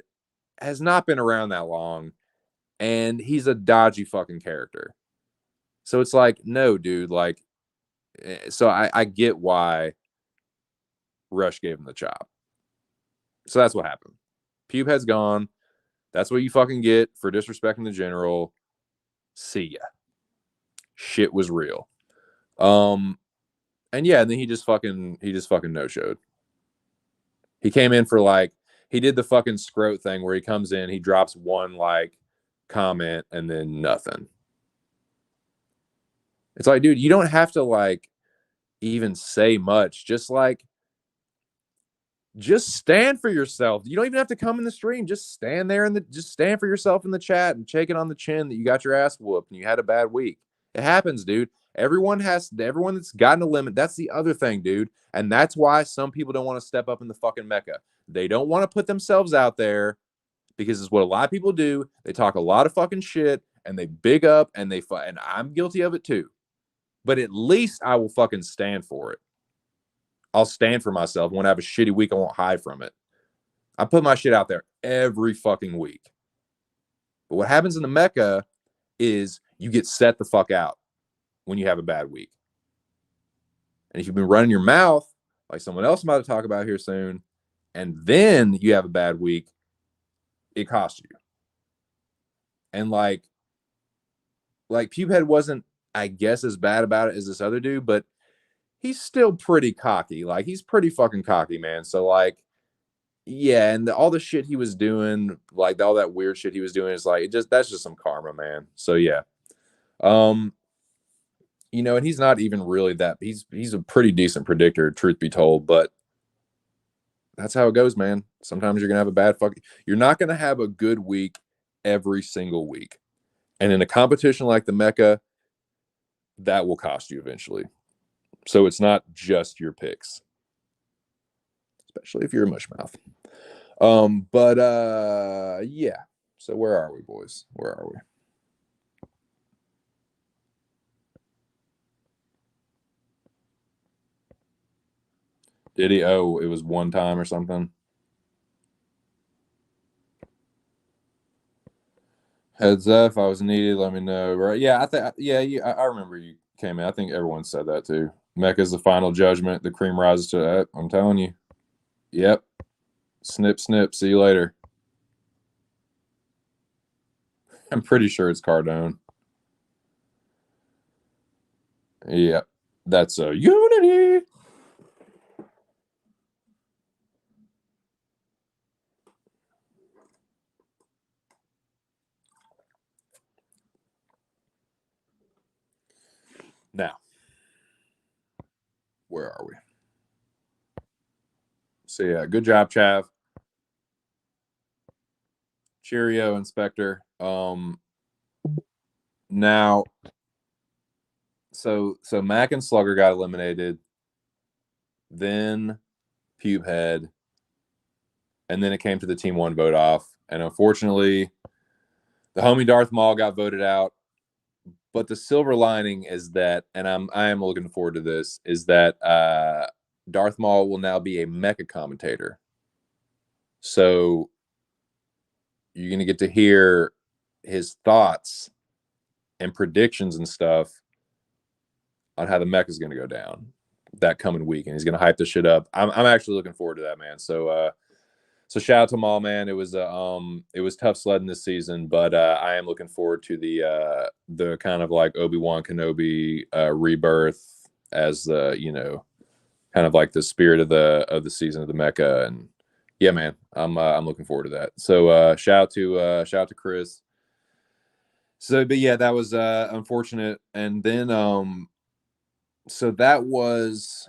has not been around that long, and he's a dodgy fucking character. So it's like, no, dude, like, so I get why Rush gave him the chop. So that's what happened. Pubehead's gone. That's what you fucking get for disrespecting the general. See ya. Shit was real. And yeah, and then he just fucking no showed. He came in for like, he did the fucking scrote thing where he comes in, he drops one like comment and then nothing. It's like, dude, you don't have to like even say much. Just stand for yourself. You don't even have to come in the stream. Just stand there and just stand for yourself in the chat and shake it on the chin that you got your ass whooped and you had a bad week. It happens, dude. Everyone that's gotten a limit. That's the other thing, dude. And that's why some people don't want to step up in the fucking Mecca. They don't want to put themselves out there because it's what a lot of people do. They talk a lot of fucking shit and they big up and and I'm guilty of it too. But at least I will fucking stand for it. I'll stand for myself. When I have a shitty week, I won't hide from it. I put my shit out there every fucking week. But what happens in the Mecca is you get set the fuck out when you have a bad week. And if you've been running your mouth, like someone else I'm about to talk about here soon, and then you have a bad week, it costs you. And like Pubehead wasn't, I guess, as bad about it as this other dude, but he's still pretty cocky. Like, he's pretty fucking cocky, man. So, like, yeah, and all the shit he was doing, like all that weird shit he was doing, is like, that's just some karma, man. So yeah. And he's not even really that, he's a pretty decent predictor, truth be told, but that's how it goes, man. Sometimes you're gonna have a bad you're not gonna have a good week every single week. And in a competition like the Mecca, that will cost you eventually. So it's not just your picks, especially if you're a mushmouth. Yeah. So where are we, boys? Where are we? Did he? Oh, it was one time or something. Heads up, if I was needed, let me know. Right? Yeah, I remember you came in. I think everyone said that too. Mecca's the final judgment. The cream rises to that. I'm telling you. Yep. Snip, snip. See you later. I'm pretty sure it's Cardone. Yep. That's a Unity. Now, where are we? So yeah, good job, Chav. Cheerio, Inspector. Now, so Mac and Slugger got eliminated, then Pubehead, and then it came to the Team One vote off, and unfortunately, the homie Darth Maul got voted out. But the silver lining is that, and I am looking forward to this, is that Darth Maul will now be a Mecca commentator. So you're going to get to hear his thoughts and predictions and stuff on how the Mecca is going to go down that coming week, and he's going to hype this shit up. I'm actually looking forward to that, man. So shout out to Maul, man. It was tough sledding this season, but I am looking forward to the kind of like Obi-Wan Kenobi rebirth as the kind of like the spirit of the season of the Mecca. And yeah, man, I'm looking forward to that. So shout out to Chris. So, but yeah, that was unfortunate. And then so that was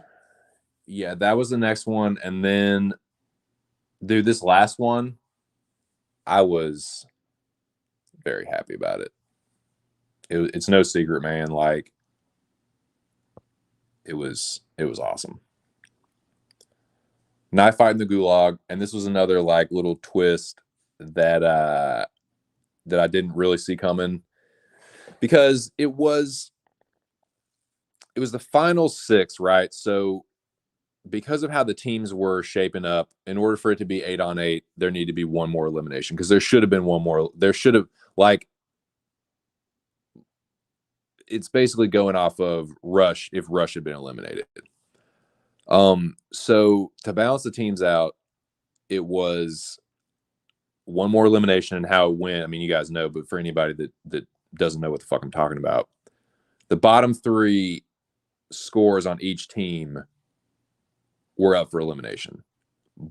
the next one. And then, dude, this last one, I was very happy about it. It's no secret, man. Like, it was awesome. Knife fight in the Gulag, and this was another like little twist that I didn't really see coming, because it was the final six, right? So because of how the teams were shaping up, in order for it to be 8-on-8, there needed to be one more elimination, because there should have been one more. There should have, like, it's basically going off of Rush if Rush had been eliminated. So to balance the teams out, it was one more elimination. And how it went, I mean, you guys know, but for anybody that doesn't know what the fuck I'm talking about, the bottom three scores on each team were up for elimination,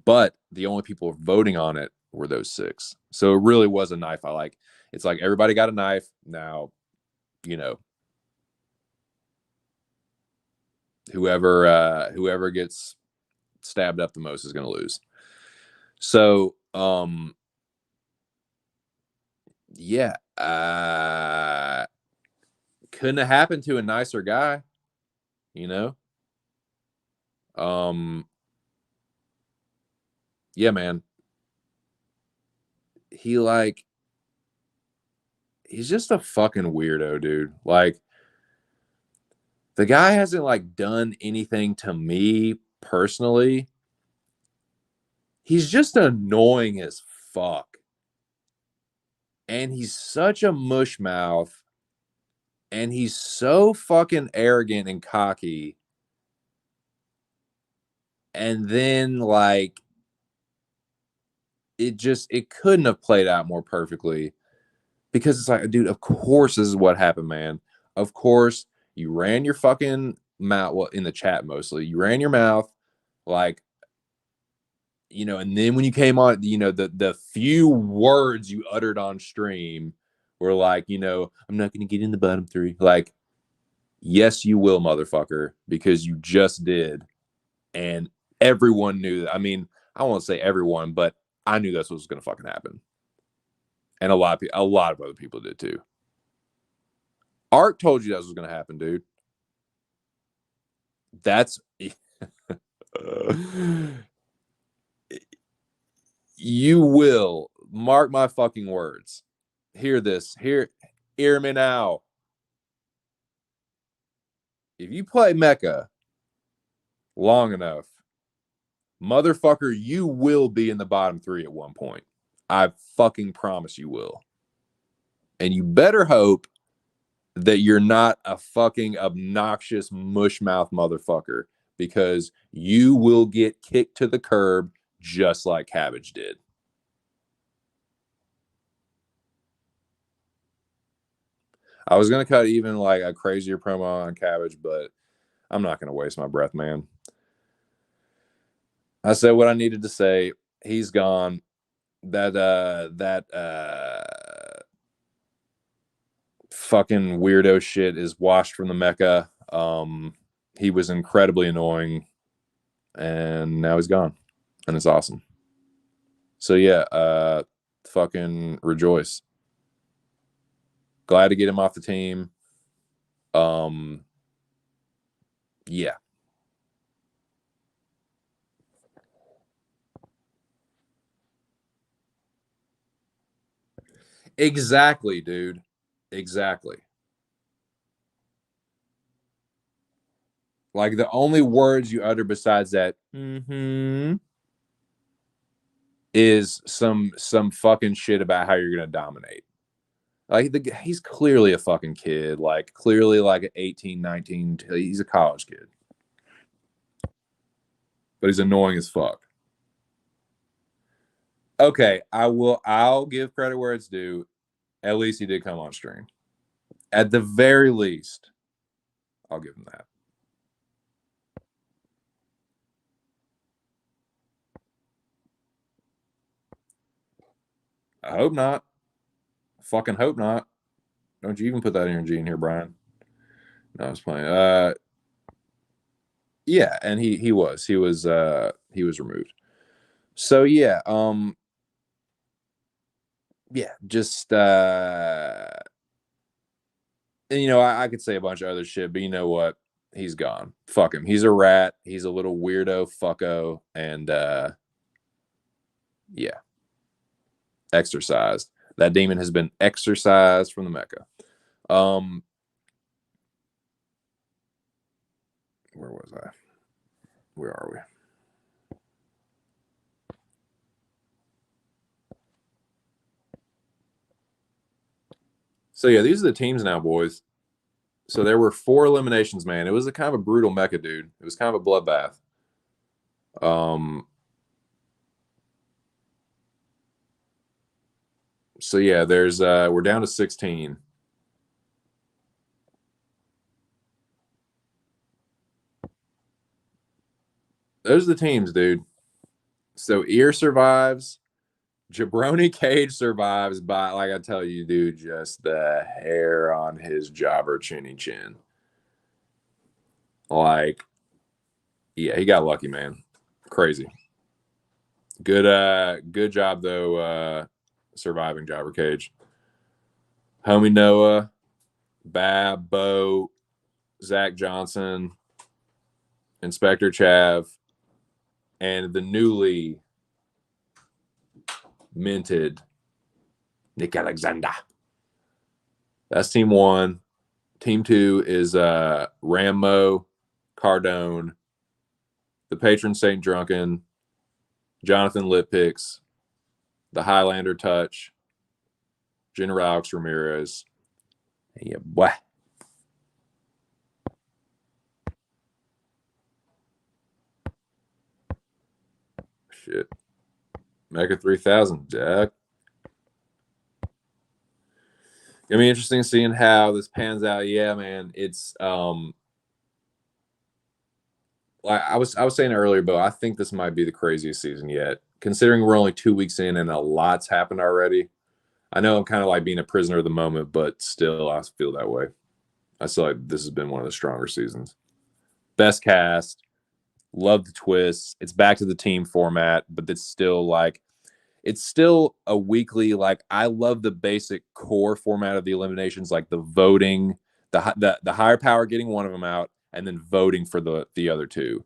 but the only people voting on it were those six. So it really was a knife. It's like everybody got a knife. Now, whoever gets stabbed up the most is going to lose. So, yeah, couldn't have happened to a nicer guy, yeah, man. He's just a fucking weirdo, dude. Like, the guy hasn't like done anything to me personally He's just annoying as fuck. And he's such a mush mouth. And he's so fucking arrogant and cocky. And then, like, it couldn't have played out more perfectly. Because it's like, dude, of course this is what happened, man. Of course, you ran your fucking mouth, well, in the chat mostly. You ran your mouth, like, and then when you came on, the few words you uttered on stream were like, I'm not going to get in the bottom three. Like, yes, you will, motherfucker, because you just did. And everyone knew that. I mean, I won't say everyone, but I knew that's what was going to fucking happen. And a lot of other people did too. Art told you that was going to happen, dude. That's you will mark my fucking words. Hear this. Hear me now. If you play Mecca long enough, motherfucker, you will be in the bottom three at one point. I fucking promise you will. And you better hope that you're not a fucking obnoxious mushmouth motherfucker, because you will get kicked to the curb just like Cabbage did. I was going to cut even like a crazier promo on Cabbage, but I'm not going to waste my breath, man. I said what I needed to say. He's gone. That fucking weirdo shit is washed from the Mecca. He was incredibly annoying, and now he's gone, and it's awesome. So yeah, fucking rejoice. Glad to get him off the team. Yeah. Exactly, dude. Exactly. Like, the only words you utter besides that is some fucking shit about how you're gonna dominate. Like, he's clearly a fucking kid. Like, clearly like 18, 19. He's a college kid. But he's annoying as fuck. Okay, I'll give credit where it's due. At least he did come on stream. At the very least, I'll give him that. I hope not. Fucking hope not. Don't you even put that energy in here, Brian. No, I was playing. Yeah, and he was removed. So yeah, yeah, just and I could say a bunch of other shit, but you know what? He's gone. Fuck him. He's a rat. He's a little weirdo fucko, and yeah, exorcised. That demon has been exorcised from the Mecca. Where was I? Where are we? So yeah, these are the teams now, boys. So there were 4 eliminations, man. It was a kind of a brutal Mecca, dude. It was kind of a bloodbath. So yeah, there's we're down to 16. Those are the teams, dude. So Ear survives. Jabroni Cage survives by, like I tell you, dude, just the hair on his jobber chinny chin. Like, yeah, he got lucky, man. Crazy. Good job though, surviving Jobber Cage. Homie Noah, Bab, Bo, Zach Johnson, Inspector Chav, and the newly minted Nick Alexander. That's team 1. Team 2 is Rambo, Cardone, the patron Saint Drunken, Jonathan Lip picks, the Highlander touch, General Alex Ramirez. Yeah, boy. Shit. Mecca 3000, Jack. Gonna be interesting seeing how this pans out. Yeah, man. It's like I was saying earlier, but I think this might be the craziest season yet. Considering we're only 2 weeks in and a lot's happened already. I know I'm kind of like being a prisoner of the moment, but still I feel that way. I feel like this has been one of the stronger seasons. Best cast, love the twists. It's back to the team format, but it's still a weekly. Like I love the basic core format of the eliminations, like the voting, the higher power getting one of them out, and then voting for the other two.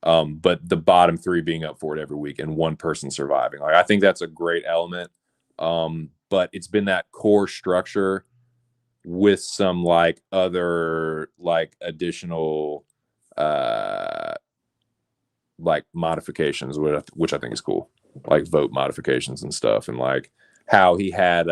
But the bottom three being up for it every week and one person surviving. Like I think that's a great element. But it's been that core structure with some like other like additional like modifications, which I think is cool, like vote modifications and stuff, and like how he had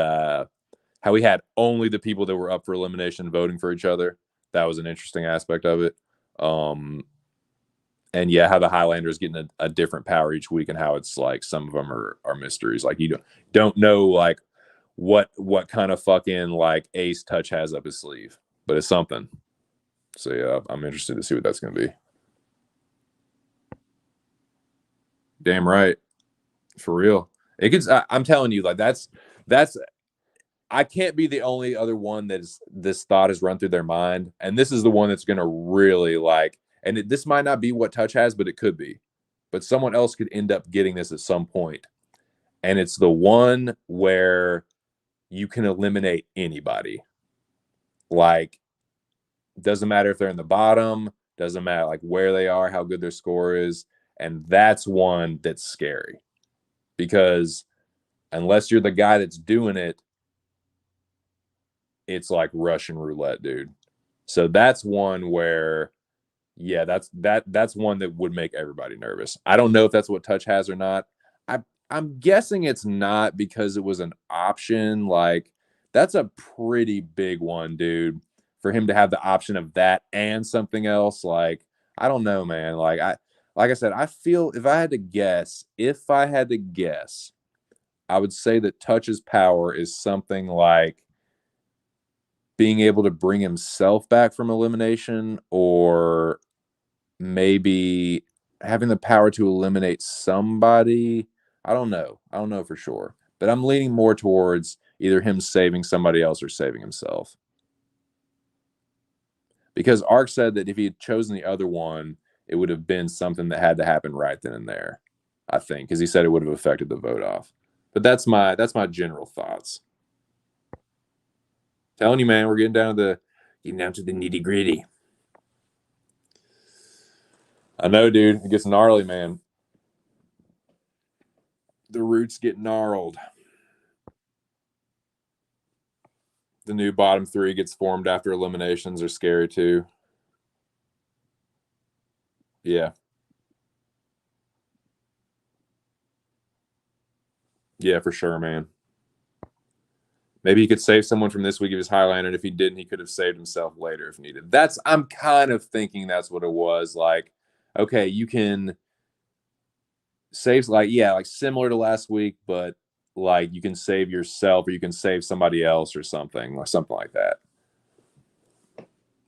only the people that were up for elimination voting for each other. That was an interesting aspect of it. And yeah, how the Highlanders getting a different power each week, and how it's like some of them are mysteries. Like you don't know like what kind of fucking like ace Touch has up his sleeve, but it's something. So yeah, I'm interested to see what that's gonna be. Damn right, for real. It gets. I'm telling you, like that's. I can't be the only other one that is this thought has run through their mind, and this is the one that's gonna really like. And this might not be what Touch has, but it could be. But someone else could end up getting this at some point, and it's the one where you can eliminate anybody. Like, doesn't matter if they're in the bottom, doesn't matter like where they are, how good their score is, and that's one that's scary because unless you're the guy that's doing it, it's like Russian roulette, dude. So that's one where, yeah, that's one that would make everybody nervous. I don't know if that's what Touch has or not. I'm guessing it's not because it was an option. Like that's a pretty big one, dude. For him to have the option of that and something else, like I don't know, man. Like I said, I feel if I had to guess, I would say that Touch's power is something like being able to bring himself back from elimination, or maybe having the power to eliminate somebody. I don't know. I don't know for sure. But I'm leaning more towards either him saving somebody else or saving himself. Because Ark said that if he had chosen the other one, it would have been something that had to happen right then and there. I think, because he said it would have affected the vote off. But that's my general thoughts. Telling you, man, we're getting down to the nitty gritty. I know, dude. It gets gnarly, man. The roots get gnarled. The new bottom three gets formed after eliminations are scary too. Yeah. Yeah, for sure, man. Maybe he could save someone from this week of his Highlander, and if he didn't, he could have saved himself later if needed. I'm kind of thinking that's what it was. Like, okay, you can save like similar to last week, but like you can save yourself or you can save somebody else or something, or something like that.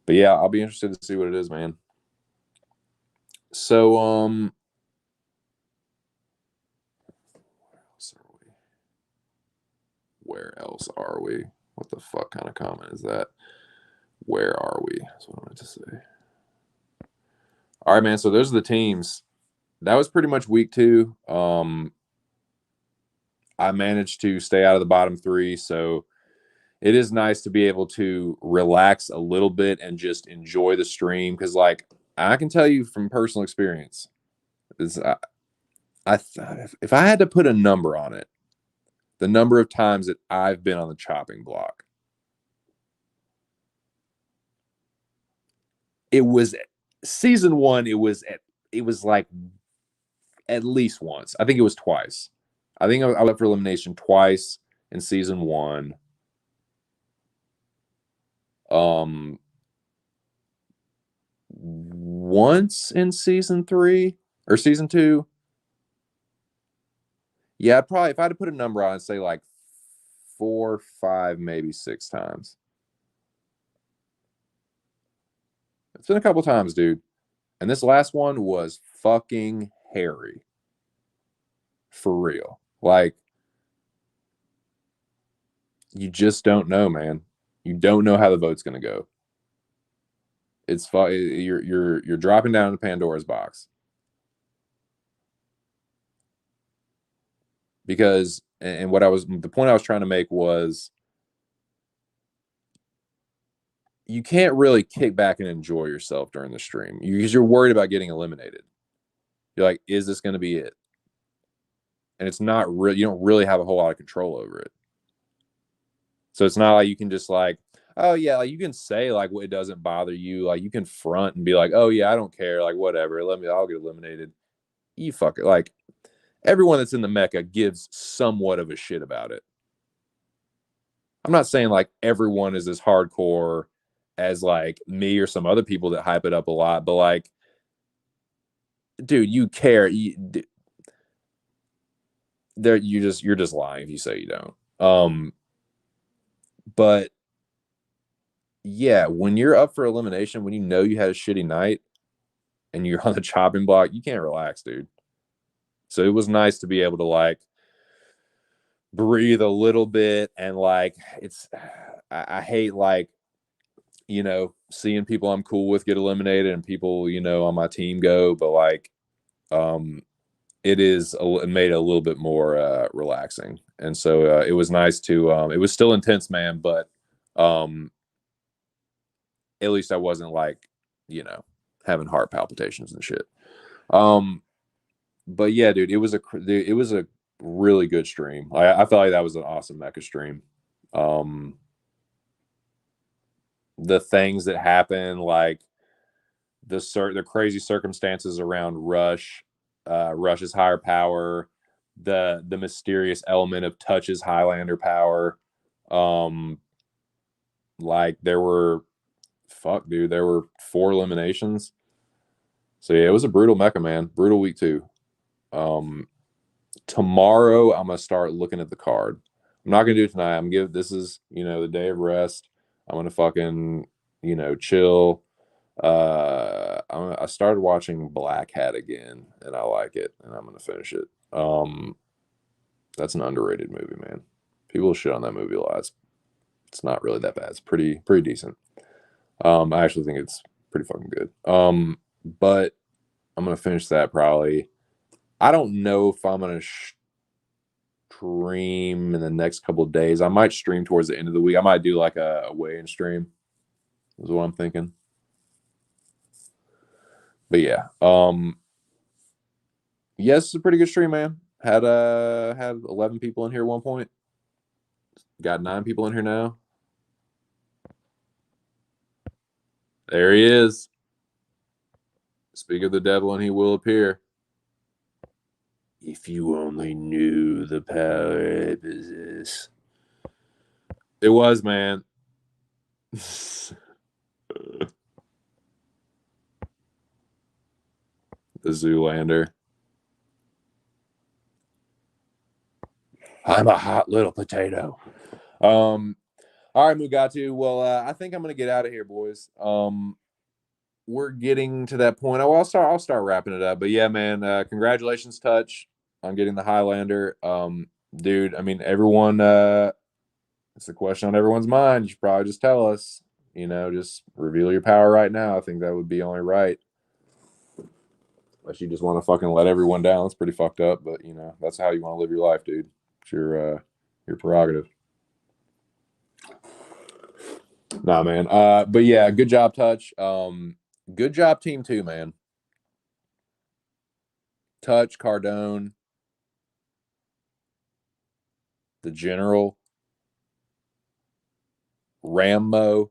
But yeah, I'll be interested to see what it is, man. So where else are we? What the fuck kind of comment is that? Where are we? That's what I meant to say. All right, man. So those are the teams. That was pretty much week 2. I managed to stay out of the bottom 3, so it is nice to be able to relax a little bit and just enjoy the stream. Because, like, I can tell you from personal experience, is if I had to put a number on it, the number of times that I've been on the chopping block, it was season 1. It was like at least once. I think it was twice. I think I went for elimination twice in season 1. Once in season 3 or season 2. Yeah, probably if I had to put a number on, I'd say like 4, 5, maybe 6 times. It's been a couple times, dude. And this last one was fucking hairy. For real. Like, you just don't know, man. You don't know how the vote's gonna go. It's fun. You're dropping down into Pandora's box. Because and what I was the point I was trying to make was you can't really kick back and enjoy yourself during the stream because you're worried about getting eliminated. You're like, is this going to be it? And it's not real. You don't really have a whole lot of control over it. So it's not like you can just like, oh yeah, like you can say like it doesn't bother you. Like you can front and be like, oh yeah, I don't care. Like whatever. I'll get eliminated. You fuck it. Like everyone that's in the Mecca gives somewhat of a shit about it. I'm not saying like everyone is as hardcore as like me or some other people that hype it up a lot, but like, dude, you care. You're just lying if you say you don't. But yeah, when you're up for elimination, when you know you had a shitty night and you're on the chopping block, you can't relax, dude. So it was nice to be able to like breathe a little bit and like I hate like seeing people I'm cool with get eliminated and people on my team go, but like it made it a little bit more relaxing, and so it was nice to it was still intense, man, but at least I wasn't like having heart palpitations and shit. But yeah, dude, it was a really good stream. I felt like that was an awesome Mecca stream. The things that happen, like the crazy circumstances around Rush's higher power, the mysterious element of Touch's Highlander power. Like there were there were 4 eliminations. So yeah, it was a brutal Mecca, man. Brutal week 2. Tomorrow I'm gonna start looking at the card. I'm not gonna do it tonight. This is the day of rest. I'm gonna fucking chill. I started watching Black Hat again, and I like it, and I'm gonna finish it. That's an underrated movie, man. People shit on that movie a lot. It's not really that bad. It's pretty decent. I actually think it's pretty fucking good. But I'm gonna finish that probably. I don't know if I'm gonna stream in the next couple of days. I might stream towards the end of the week. I might do like a weigh-in stream. Is what I'm thinking. But yeah, yes, it's a pretty good stream, man. Had 11 people in here at one point. Got 9 people in here now. There he is. Speak of the devil, and he will appear. If you only knew the power of this. It was, man. The Zoolander. I'm a hot little potato. All right, Mugatu. Well, I think I'm gonna get out of here, boys. We're getting to that point. I'll start wrapping it up. But yeah, man, congratulations, Touch, on getting the Highlander. Dude, I mean, everyone. It's a question on everyone's mind. You should probably just tell us. Just reveal your power right now. I think that would be only right. Unless you just want to fucking let everyone down. It's pretty fucked up, but that's how you want to live your life, dude. It's your prerogative. Nah, man. But yeah, good job, Touch. Good job, team 2, man. Touch, Cardone, the General, Rambo,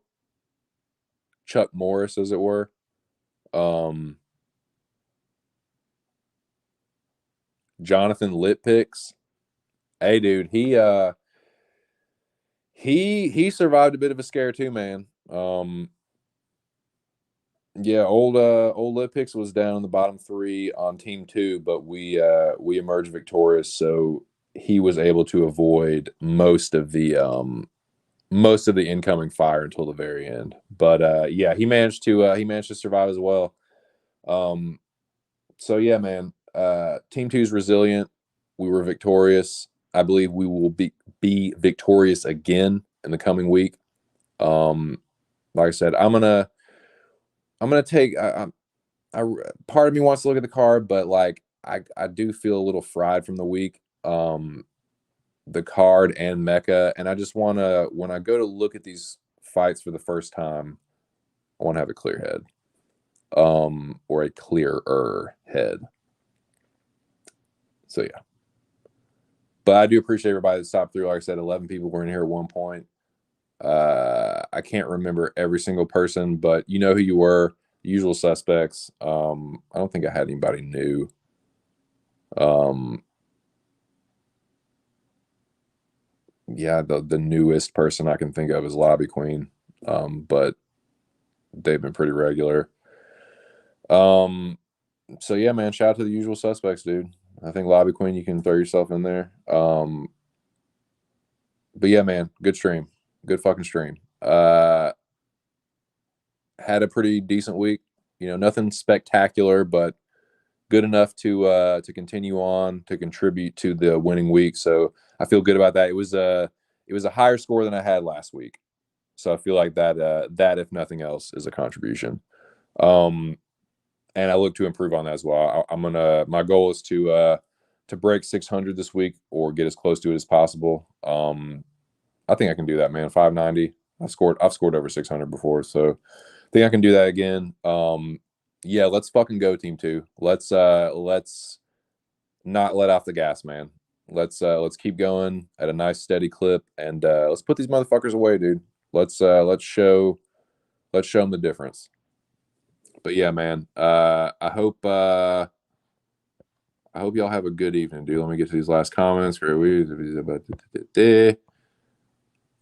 Chuck Morris, as it were. Jonathan Lit Picks. Hey, dude, he survived a bit of a scare too, man. Yeah, old Lit Picks was down in the bottom three on team two, but we emerged victorious, so he was able to avoid most of the incoming fire until the very end. But yeah, he managed to survive as well. Um, so yeah, man. Team two is resilient. We were victorious. I believe we will be victorious again in the coming week. Um, like I said, I'm gonna take. I part of me wants to look at the card, but like I do feel a little fried from the week. The card and Mecca, and I just want to when I go to look at these fights for the first time, I want to have a clear head, or a clearer head. So yeah, but I do appreciate everybody that stopped through. Like I said, 11 people were in here at one point. I can't remember every single person, but you know who you were. Usual suspects. I don't think I had anybody new. Um, yeah, the newest person I can think of is Lobby Queen. But they've been pretty regular. So yeah, man, shout out to the usual suspects, dude. I think Lobby Queen, you can throw yourself in there. But yeah, man, good stream. Good fucking stream. Had a pretty decent week. You know, nothing spectacular, but good enough to continue on to contribute to the winning week. So I feel good about that. It was a higher score than I had last week. So I feel like that if nothing else is a contribution. And I look to improve on that as well. My goal is to break 600 this week or get as close to it as possible. I think I can do that, man. 590. I've scored over 600 before, so I think I can do that again. Yeah, let's fucking go, team two. Let's not let off the gas, man. Let's keep going at a nice steady clip, and let's put these motherfuckers away, dude. Let's show them the difference. But yeah, man. I hope y'all have a good evening, dude. Let me get to these last comments.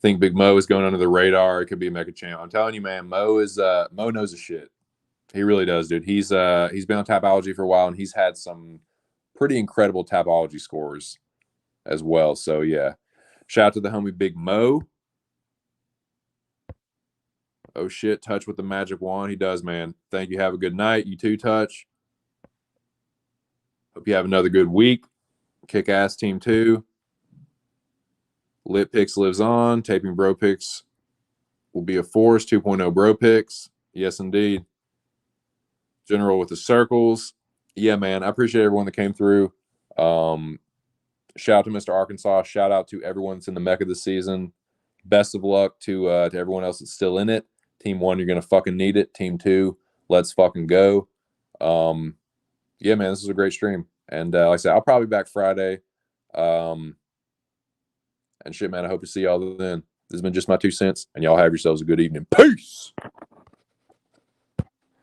Think Big Mo is going under the radar. It could be a Mecca champ. I'm telling you, man. Mo knows his shit. He really does, dude. He's been on Tapology for a while, and he's had some pretty incredible Tapology scores as well. So yeah, shout out to the homie Big Mo. Oh shit, Touch with the magic wand. He does, man. Thank you. Have a good night. You too, Touch. Hope you have another good week. Kick ass team two. Lit Picks lives on. Taping Bro Picks will be a force. 2.0 Bro Picks. Yes, indeed. General with the circles. Yeah, man. I appreciate everyone that came through. Shout out to Mr. Arkansas. Shout out to everyone that's in the Mecca this season. Best of luck to everyone else that's still in it. Team one, you're gonna fucking need it. Team two, let's fucking go. Yeah, man, this is a great stream. And like I said, I'll probably be back Friday. And shit, man, I hope to see y'all then. This has been just my 2 cents, and y'all have yourselves a good evening. Peace.